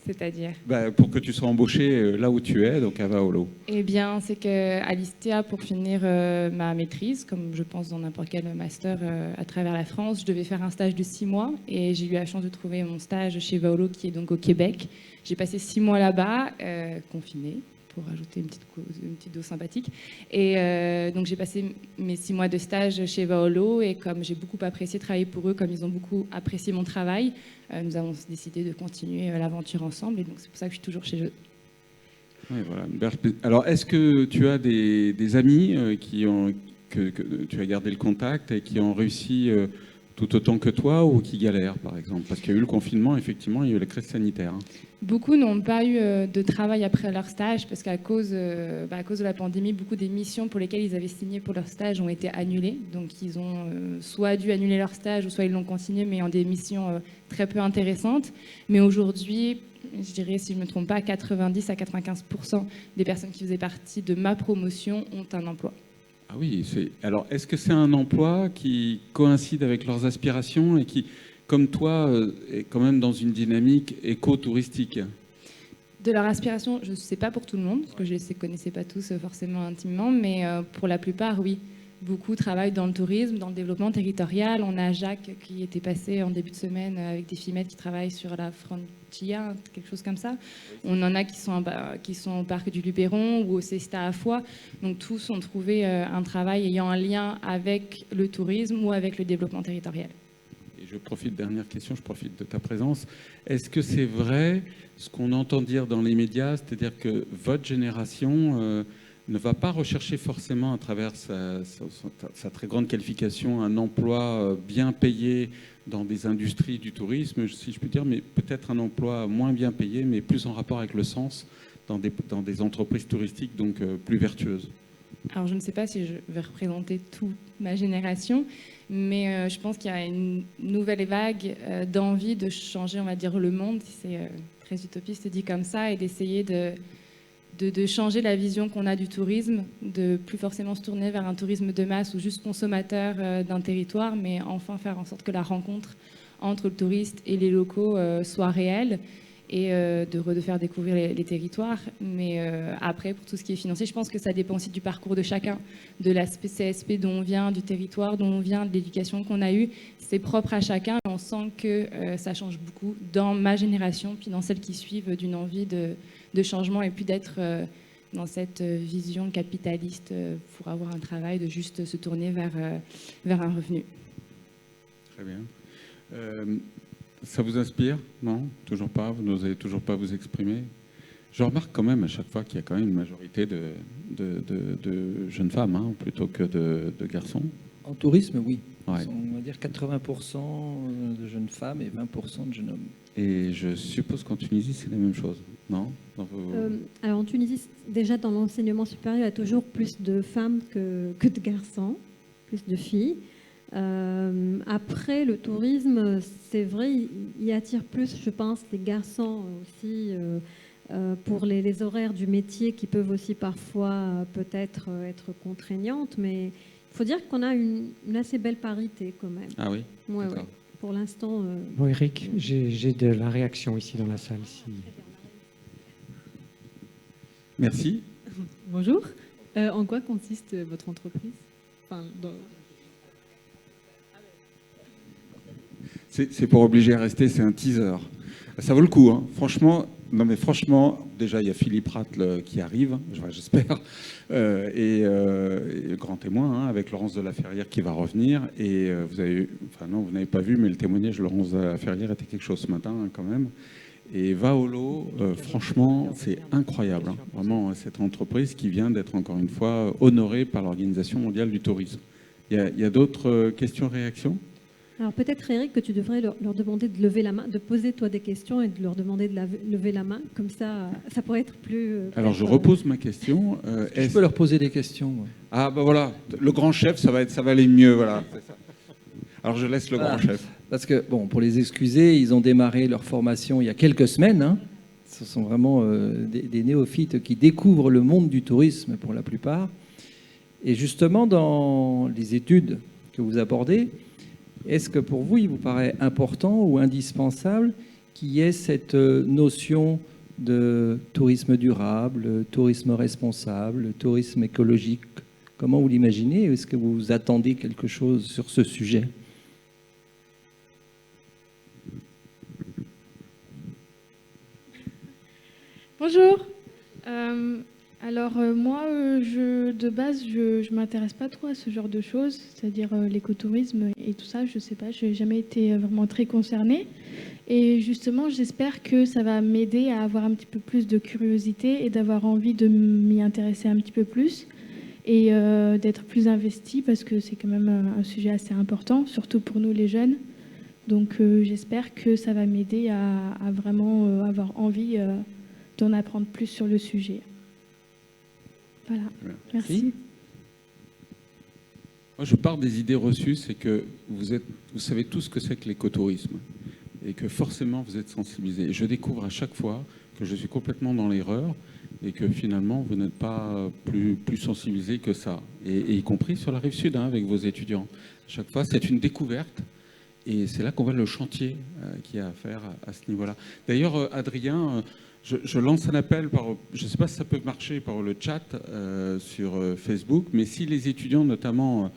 H: C'est-à-dire
A: pour que tu sois embauché là où tu es, donc à Vaolo.
H: Eh bien, c'est qu'à l'ISTIA, pour finir ma maîtrise, comme je pense dans n'importe quel master à travers la France, je devais faire un stage de 6 mois et j'ai eu la chance de trouver mon stage chez Vaolo qui est donc au Québec. J'ai passé 6 mois là-bas, confinée, pour ajouter une petite dose sympathique. Et donc j'ai passé mes 6 mois de stage chez Vaolo, et comme j'ai beaucoup apprécié travailler pour eux, comme ils ont beaucoup apprécié mon travail, nous avons décidé de continuer l'aventure ensemble, et donc c'est pour ça que je suis toujours chez eux.
A: Oui, voilà. Alors, est-ce que tu as des amis que tu as gardé le contact et qui ont réussi tout autant que toi, ou qui galèrent, par exemple? Parce qu'il y a eu le confinement, effectivement, il y a eu la crise sanitaire.
H: Beaucoup n'ont pas eu de travail après leur stage, parce qu'à cause de la pandémie, beaucoup des missions pour lesquelles ils avaient signé pour leur stage ont été annulées. Donc ils ont soit dû annuler leur stage, ou soit ils l'ont continué, mais en des missions très peu intéressantes. Mais aujourd'hui, je dirais, si je ne me trompe pas, 90 à 95% des personnes qui faisaient partie de ma promotion ont un emploi.
A: Ah oui, alors est-ce que c'est un emploi qui coïncide avec leurs aspirations et qui, comme toi, est quand même dans une dynamique éco-touristique?
H: De leur aspiration, je ne sais pas pour tout le monde, parce que je ne les connaissais pas tous forcément intimement, mais pour la plupart, oui. Beaucoup travaillent dans le tourisme, dans le développement territorial. On a Jacques qui était passé en début de semaine avec des filmettes qui travaillent sur la Frontière, quelque chose comme ça. On en a qui sont au parc du Luberon ou au Cesta à Foix. Donc tous ont trouvé un travail ayant un lien avec le tourisme ou avec le développement territorial.
A: Et dernière question, je profite de ta présence. Est-ce que c'est vrai ce qu'on entend dire dans les médias, c'est-à-dire que votre génération ne va pas rechercher forcément, à travers sa très grande qualification, un emploi bien payé dans des industries du tourisme, si je puis dire, mais peut-être un emploi moins bien payé, mais plus en rapport avec le sens, dans des entreprises touristiques, donc plus vertueuses?
H: Alors je ne sais pas si je vais représenter toute ma génération, mais je pense qu'il y a une nouvelle vague d'envie de changer, on va dire, le monde, c'est très utopiste dit comme ça, et d'essayer de changer la vision qu'on a du tourisme, de plus forcément se tourner vers un tourisme de masse ou juste consommateur d'un territoire, mais enfin faire en sorte que la rencontre entre le touriste et les locaux soit réelle, et de faire découvrir les territoires. Mais après, pour tout ce qui est financier, je pense que ça dépend aussi du parcours de chacun, de l'aspect CSP dont on vient, du territoire dont on vient, de l'éducation qu'on a eue. C'est propre à chacun. On sent que ça change beaucoup dans ma génération, puis dans celles qui suivent, d'une envie de changement, et puis d'être dans cette vision capitaliste pour avoir un travail, de juste se tourner vers un revenu.
A: Très bien. Ça vous inspire? Non? Toujours pas? Vous n'osez toujours pas vous exprimer? Je remarque quand même à chaque fois qu'il y a quand même une majorité de jeunes femmes, hein, plutôt que de garçons.
C: En tourisme, oui.
A: Ouais.
C: On va dire 80% de jeunes femmes et 20% de jeunes hommes.
A: Et je suppose qu'en Tunisie, c'est la même chose, non?
B: Alors en Tunisie, déjà dans l'enseignement supérieur, il y a toujours plus de femmes que de garçons, plus de filles. Après, le tourisme, c'est vrai, il attire plus, je pense, les garçons aussi, pour les horaires du métier qui peuvent aussi parfois peut-être être contraignantes, mais il faut dire qu'on a une assez belle parité quand même.
A: Ah oui?
B: Ouais. Pour l'instant...
F: Bon, Eric, j'ai de la réaction ici dans la salle.
A: Merci.
I: Bonjour. En quoi consiste votre entreprise?
A: C'est pour obliger à rester, c'est un teaser. Ça vaut le coup, hein. Franchement, non mais franchement, déjà il y a Philippe Ratle qui arrive, j'espère, et grand témoin, hein, avec Laurence de la Ferrière qui va revenir. Et vous n'avez pas vu, mais le témoignage de Laurence de la Ferrière était quelque chose ce matin, hein, quand même. Et Vaolo, franchement, c'est incroyable, hein, vraiment, cette entreprise qui vient d'être encore une fois honorée par l'Organisation mondiale du tourisme. Il y a d'autres questions, réactions?
B: Alors peut-être, Eric, que tu devrais leur demander de lever la main, de poser toi des questions et de leur demander de lever la main. Comme ça pourrait être plus...
A: Alors je repose ma question.
C: Je peux leur poser des questions. Ouais.
A: Ah ben voilà, le grand chef, ça va aller mieux, voilà. Alors je laisse le grand chef.
C: Parce que, bon, pour les excuser, ils ont démarré leur formation il y a quelques semaines. Hein. Ce sont vraiment des néophytes qui découvrent le monde du tourisme pour la plupart. Et justement, dans les études que vous abordez, est-ce que pour vous, il vous paraît important ou indispensable qu'il y ait cette notion de tourisme durable, tourisme responsable, tourisme écologique? Comment vous l'imaginez? Est-ce que vous attendez quelque chose sur ce sujet?
H: Bonjour.
J: Alors moi, de base, je ne m'intéresse pas trop à ce genre de choses, c'est-à-dire l'écotourisme et tout ça, je ne sais pas, je n'ai jamais été vraiment très concernée. Et justement, j'espère que ça va m'aider à avoir un petit peu plus de curiosité et d'avoir envie de m'y intéresser un petit peu plus et d'être plus investie parce que c'est quand même un sujet assez important, surtout pour nous les jeunes. Donc j'espère que ça va m'aider à vraiment avoir envie d'en apprendre plus sur le sujet. Voilà, merci.
A: Moi, je pars des idées reçues, c'est que vous savez tous ce que c'est que l'écotourisme et que forcément vous êtes sensibilisés. Et je découvre à chaque fois que je suis complètement dans l'erreur et que finalement vous n'êtes pas plus sensibilisés que ça. Et y compris sur la rive sud, hein, avec vos étudiants. À chaque fois, c'est une découverte et c'est là qu'on voit le chantier qu'il y a à faire à ce niveau-là. D'ailleurs, Adrien, je lance un appel, je ne sais pas si ça peut marcher par le chat sur Facebook, mais si les étudiants, notamment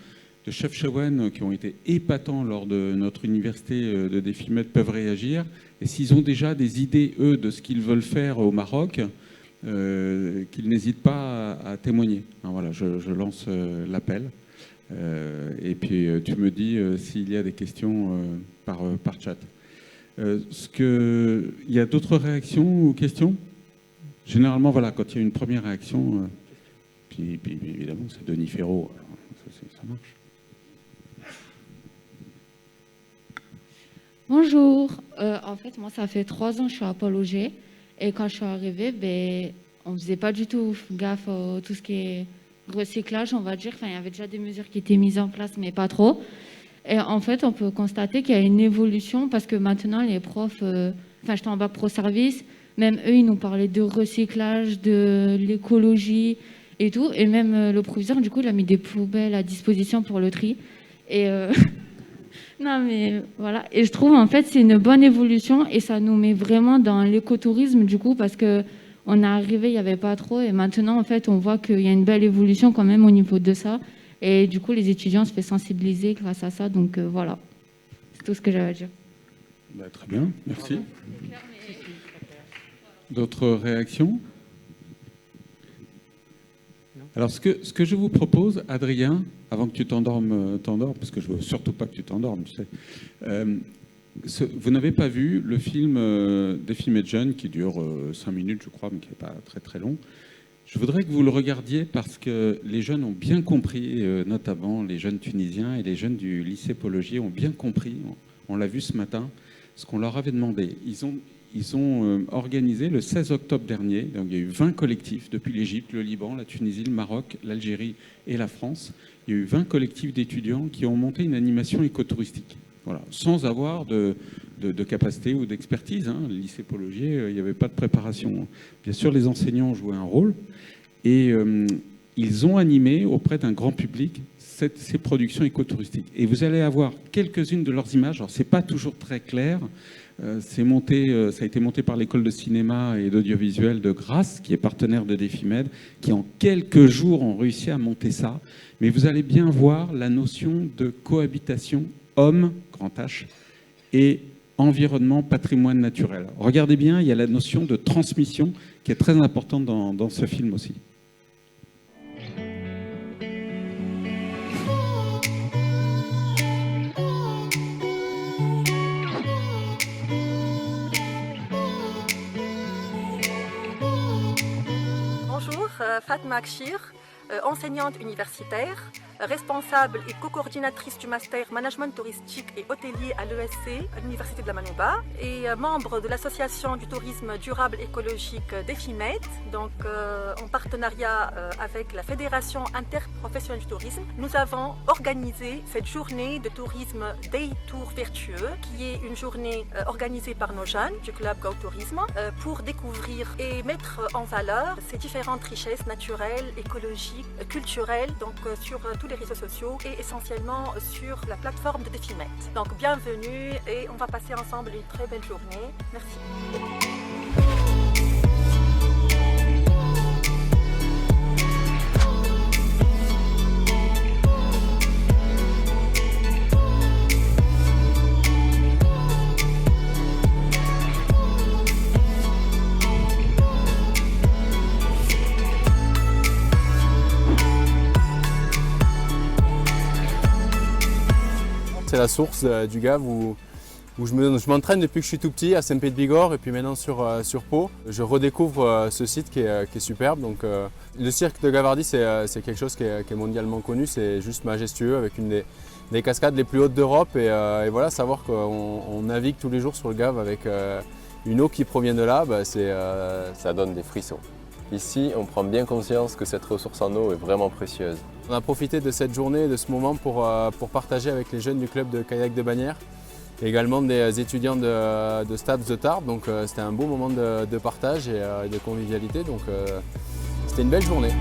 A: de Chefchaouen, qui ont été épatants lors de notre université de Défimed, peuvent réagir, et s'ils ont déjà des idées, eux, de ce qu'ils veulent faire au Maroc, qu'ils n'hésitent pas à témoigner. Alors voilà, je lance l'appel. Et puis tu me dis s'il y a des questions par chat. Il y a d'autres réactions ou questions? Généralement, voilà, quand il y a une première réaction, puis évidemment, c'est Denis Ferraud, ça marche.
K: Bonjour. En fait, moi, ça fait 3 ans que je suis à Paul Auger. Et quand je suis arrivée, on ne faisait pas du tout gaffe à tout ce qui est recyclage, on va dire. Enfin, il y avait déjà des mesures qui étaient mises en place, mais pas trop. Et en fait, on peut constater qu'il y a une évolution parce que maintenant, les profs, j'étais en bac pro service, même eux, ils nous parlaient de recyclage, de l'écologie et tout. Et même le proviseur, du coup, il a mis des poubelles à disposition pour le tri. Et non, mais voilà. Et je trouve, en fait, c'est une bonne évolution et ça nous met vraiment dans l'écotourisme, du coup, parce que on est arrivé, il n'y avait pas trop. Et maintenant, en fait, on voit qu'il y a une belle évolution quand même au niveau de ça. Et du coup, les étudiants se font sensibiliser grâce à ça. Donc voilà, c'est tout ce que j'avais à dire.
A: Très bien, merci. D'autres réactions? Alors, ce que je vous propose, Adrien, avant que tu t'endormes, parce que je ne veux surtout pas que tu t'endormes, tu sais. Vous n'avez pas vu le film Défimed Jeunes, qui dure 5 minutes, je crois, mais qui n'est pas très très long. Je voudrais que vous le regardiez parce que les jeunes ont bien compris, notamment les jeunes tunisiens et les jeunes du lycée Paul Auger ont bien compris, on l'a vu ce matin, ce qu'on leur avait demandé. Ils ont organisé le 16 octobre dernier, donc il y a eu 20 collectifs depuis l'Égypte, le Liban, la Tunisie, le Maroc, l'Algérie et la France. Il y a eu 20 collectifs d'étudiants qui ont monté une animation écotouristique. Voilà, sans avoir de capacité ou d'expertise. Hein. Le lycée Paul Auger, il n'y avait pas de préparation. Bien sûr, les enseignants ont joué un rôle. Et ils ont animé auprès d'un grand public ces productions écotouristiques. Et vous allez avoir quelques-unes de leurs images. Alors, ce n'est pas toujours très clair. Ça a été monté par l'école de cinéma et d'audiovisuel de Grasse, qui est partenaire de Défimed, qui en quelques jours ont réussi à monter ça. Mais vous allez bien voir la notion de cohabitation homme, grand H, et environnement, patrimoine naturel. Regardez bien, il y a la notion de transmission qui est très importante dans ce film aussi.
L: Bonjour, Fatma Akshir, enseignante universitaire, responsable et co-coordinatrice du master management touristique et hôtelier à l'ESC, à l'université de la Manouba, et membre de l'association du tourisme durable écologique Défimed, donc en partenariat avec la Fédération interprofessionnelle du tourisme. Nous avons organisé cette journée de tourisme Day Tour vertueux, qui est une journée organisée par nos jeunes du club Go Tourisme pour découvrir et mettre en valeur ces différentes richesses naturelles, écologiques, culturelles, donc sur tous les réseaux sociaux et essentiellement sur la plateforme de Défimed. Donc bienvenue et on va passer ensemble une très belle journée. Merci.
M: c'est la source du Gave où je m'entraîne depuis que je suis tout petit à Saint-Pé-de-Bigorre et puis maintenant sur Pau. Je redécouvre ce site qui est superbe. Donc, le cirque de Gavarnie, c'est quelque chose qui est mondialement connu. C'est juste majestueux avec une des cascades les plus hautes d'Europe. Et voilà, savoir qu'on navigue tous les jours sur le Gave avec une eau qui provient de là,
N: ça donne des frissons. Ici, on prend bien conscience que cette ressource en eau est vraiment précieuse.
M: On a profité de cette journée, de ce moment pour partager avec les jeunes du club de kayak de Bagnères. Et également des étudiants de STAPS de Tarbes, donc c'était un beau moment de partage et de convivialité, donc c'était une belle journée.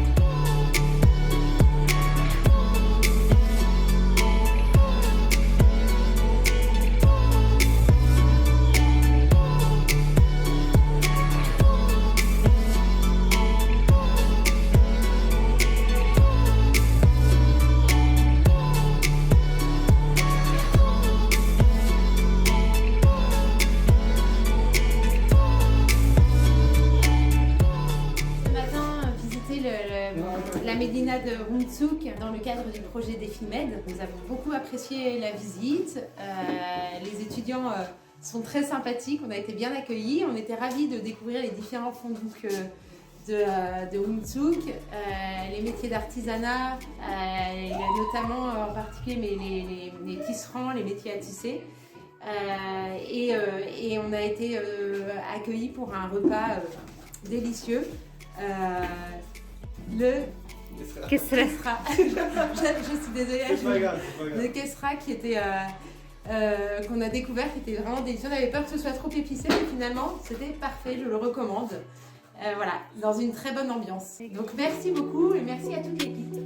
O: La Médina de Hunshouk dans le cadre du projet DefiMed. Nous avons beaucoup apprécié la visite. Les étudiants sont très sympathiques, on a été bien accueillis. On était ravis de découvrir les différents fondouks de Hunshouk, les métiers d'artisanat, notamment en particulier les tisserands, les métiers à tisser. Et on a été accueillis pour un repas délicieux. Le Kessra. Je suis désolée. Le Kessra qui était qu'on a découvert, qui était vraiment délicieux. On avait peur que ce soit trop épicé, mais finalement c'était parfait. Je le recommande. Voilà, dans une très bonne ambiance. Donc merci beaucoup et merci à toute l'équipe.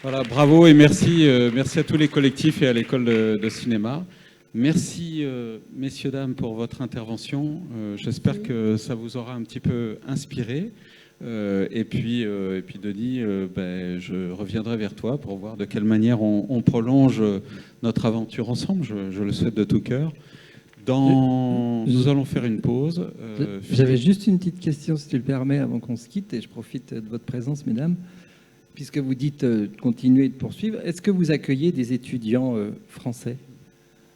A: Voilà, bravo et merci, merci à tous les collectifs et à l'école de cinéma. Merci, messieurs, dames, pour votre intervention. J'espère que ça vous aura un petit peu inspiré. Et puis Denis, je reviendrai vers toi pour voir de quelle manière on prolonge notre aventure ensemble. Je le souhaite de tout cœur. Nous allons faire une pause.
C: J'avais juste une petite question, si tu le permets, avant qu'on se quitte, et je profite de votre présence, mesdames, puisque vous dites continuer et de poursuivre. Est-ce que vous accueillez des étudiants français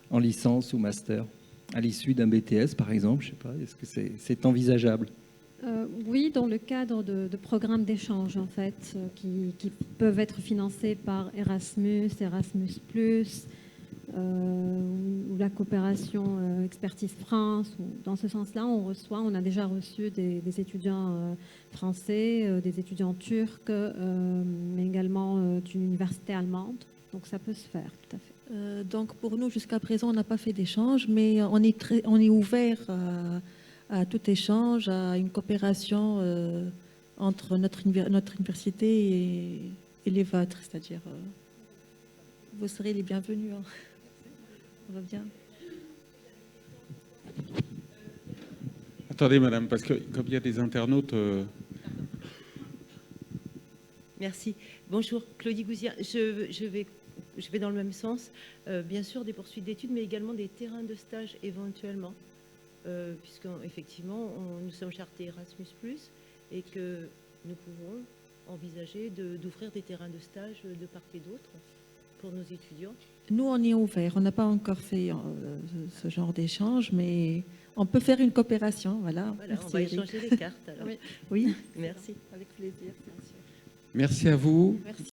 C: en licence ou master à l'issue d'un BTS, par exemple? Je sais pas. Est-ce que c'est envisageable?
B: Oui, dans le cadre de programmes d'échange, en fait, qui peuvent être financés par Erasmus, ou la coopération Expertise France. Dans ce sens-là, on a déjà reçu des étudiants français, des étudiants turcs, mais également d'une université allemande. Donc ça peut se faire, tout à fait.
D: Donc pour nous, jusqu'à présent, on n'a pas fait d'échange, mais on est ouvert à tout échange, à une coopération entre notre université et les vôtres, c'est-à-dire vous serez les bienvenus. Hein. On va bien.
A: Attendez, madame, parce que comme il y a des internautes...
P: Merci. Bonjour, Claudie Gouzia. Je vais dans le même sens. Bien sûr, des poursuites d'études, mais également des terrains de stage éventuellement. Puisqu'effectivement, nous sommes chartés Erasmus+, et que nous pouvons envisager d'ouvrir des terrains de stage de part et d'autre pour nos étudiants.
D: Nous, on est ouvert. On n'a pas encore fait ce genre d'échange, mais on peut faire une coopération. Voilà.
P: On va échanger les cartes alors.
D: Oui.
P: Merci.
D: Avec plaisir, bien sûr.
A: Merci à vous.
D: Merci.